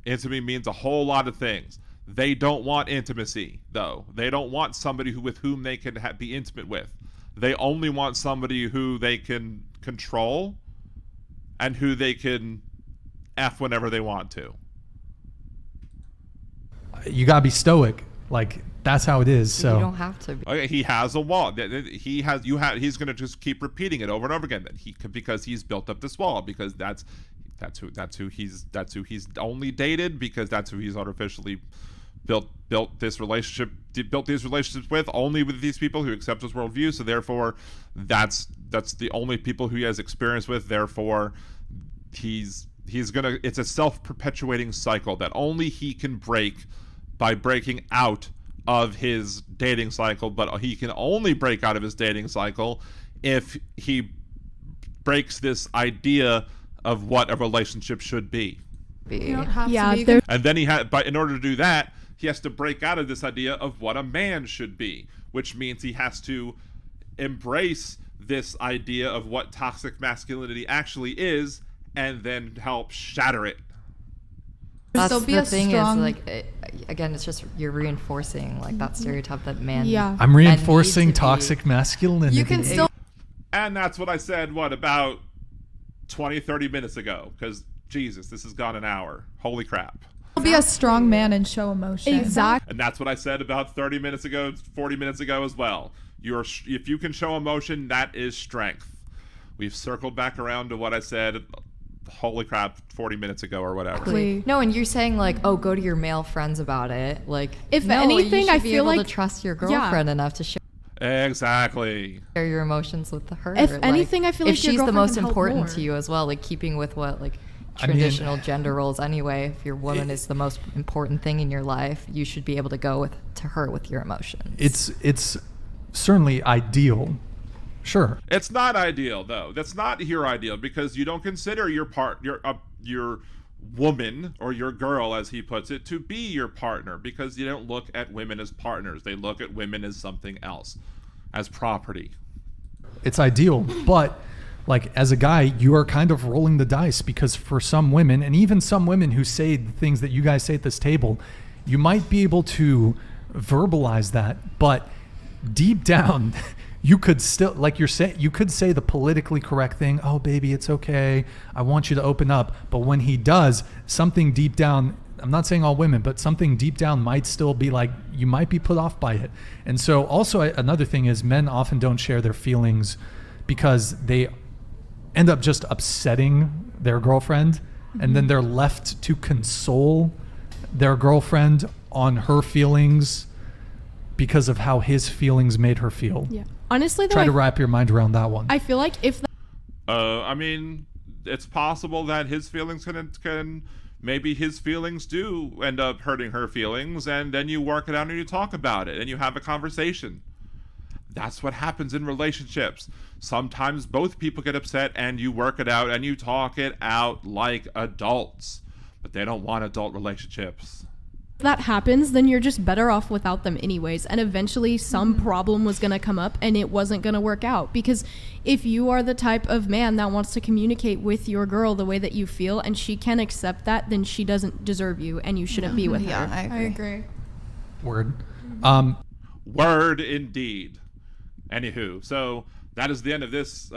Intimacy means a whole lot of things. They don't want intimacy, though. They don't want somebody with whom they can be intimate with. They only want somebody who they can control and who they can F whenever they want to. You gotta be stoic. Like, that's how it is. So you don't have to be. Okay, he has a wall. He's going to just keep repeating it over and over again. Because he's built up this wall. Because that's who he's only dated. Because that's who he's artificially built these relationships with, only with these people who accept his worldview. So therefore, that's the only people who he has experience with. Therefore, it's a self-perpetuating cycle that only he can break by breaking out of his dating cycle. But he can only break out of his dating cycle if he breaks this idea of what a relationship should be. And then in order to do that, he has to break out of this idea of what a man should be, which means he has to embrace this idea of what toxic masculinity actually is, and then help shatter it. That's Still be the a thing strong- is, like, again, it's just you're reinforcing like that stereotype that man. Yeah. I'm reinforcing men need to be- toxic masculinity. You can still And that's what I said, about 20, 30 minutes ago. Because, Jesus, this has gone an hour. Holy crap. be a strong man and show emotion. exactly. And that's what I said about 30 minutes ago, 40 minutes ago as well. If you can show emotion, that is strength. We've circled back around to what I said, holy crap, 40 minutes ago or whatever. Exactly. No, and you're saying like, oh, go to your male friends about it. Like, If no, anything, you should I be feel able like- to trust your girlfriend enough to share Exactly. your emotions with her. If Like, anything, I feel if like your she's the girlfriend most can help important more. to you as well, like keeping with what like I mean- traditional gender roles anyway. If your woman is the most important thing in your life, you should be able to go to her with your emotions. It's certainly ideal. Sure. It's not ideal, though. That's not your ideal, because you don't consider your woman, or your girl, as he puts it, to be your partner, because you don't look at women as partners. They look at women as something else, as property. It's ideal, but like as a guy, you are kind of rolling the dice, because for some women, and even some women who say the things that you guys say at this table, you might be able to verbalize that, but deep down you could still, like you're saying, you could say the politically correct thing, oh baby, it's okay, I want you to open up. But when he does, something deep down, I'm not saying all women, but something deep down might still be like, you might be put off by it. And so also another thing is, men often don't share their feelings because they end up just upsetting their girlfriend, and then they're left to console their girlfriend on her feelings because of how his feelings made her feel. Yeah. Honestly, though, Try to wrap your mind around that one. I feel like if I mean, it's possible that his feelings maybe his feelings do end up hurting her feelings, and then you work it out and you talk about it and you have a conversation. That's what happens in relationships. Sometimes both people get upset and you work it out and you talk it out like adults, but they don't want adult relationships. that happens, then you're just better off without them anyways. And eventually some problem was going to come up and it wasn't going to work out. Because if you are the type of man that wants to communicate with your girl the way that you feel and she can't accept that, then she doesn't deserve you and you shouldn't be with her. I agree. Word. Word indeed. Anywho, so that is the end of this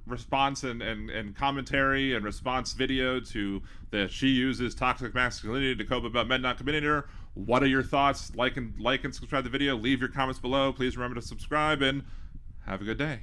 response and commentary and response video to the She Uses Toxic Masculinity to Cope About Men Not Committing to Her. What are your thoughts? Like and subscribe to the video. Leave your comments below. Please remember to subscribe and have a good day.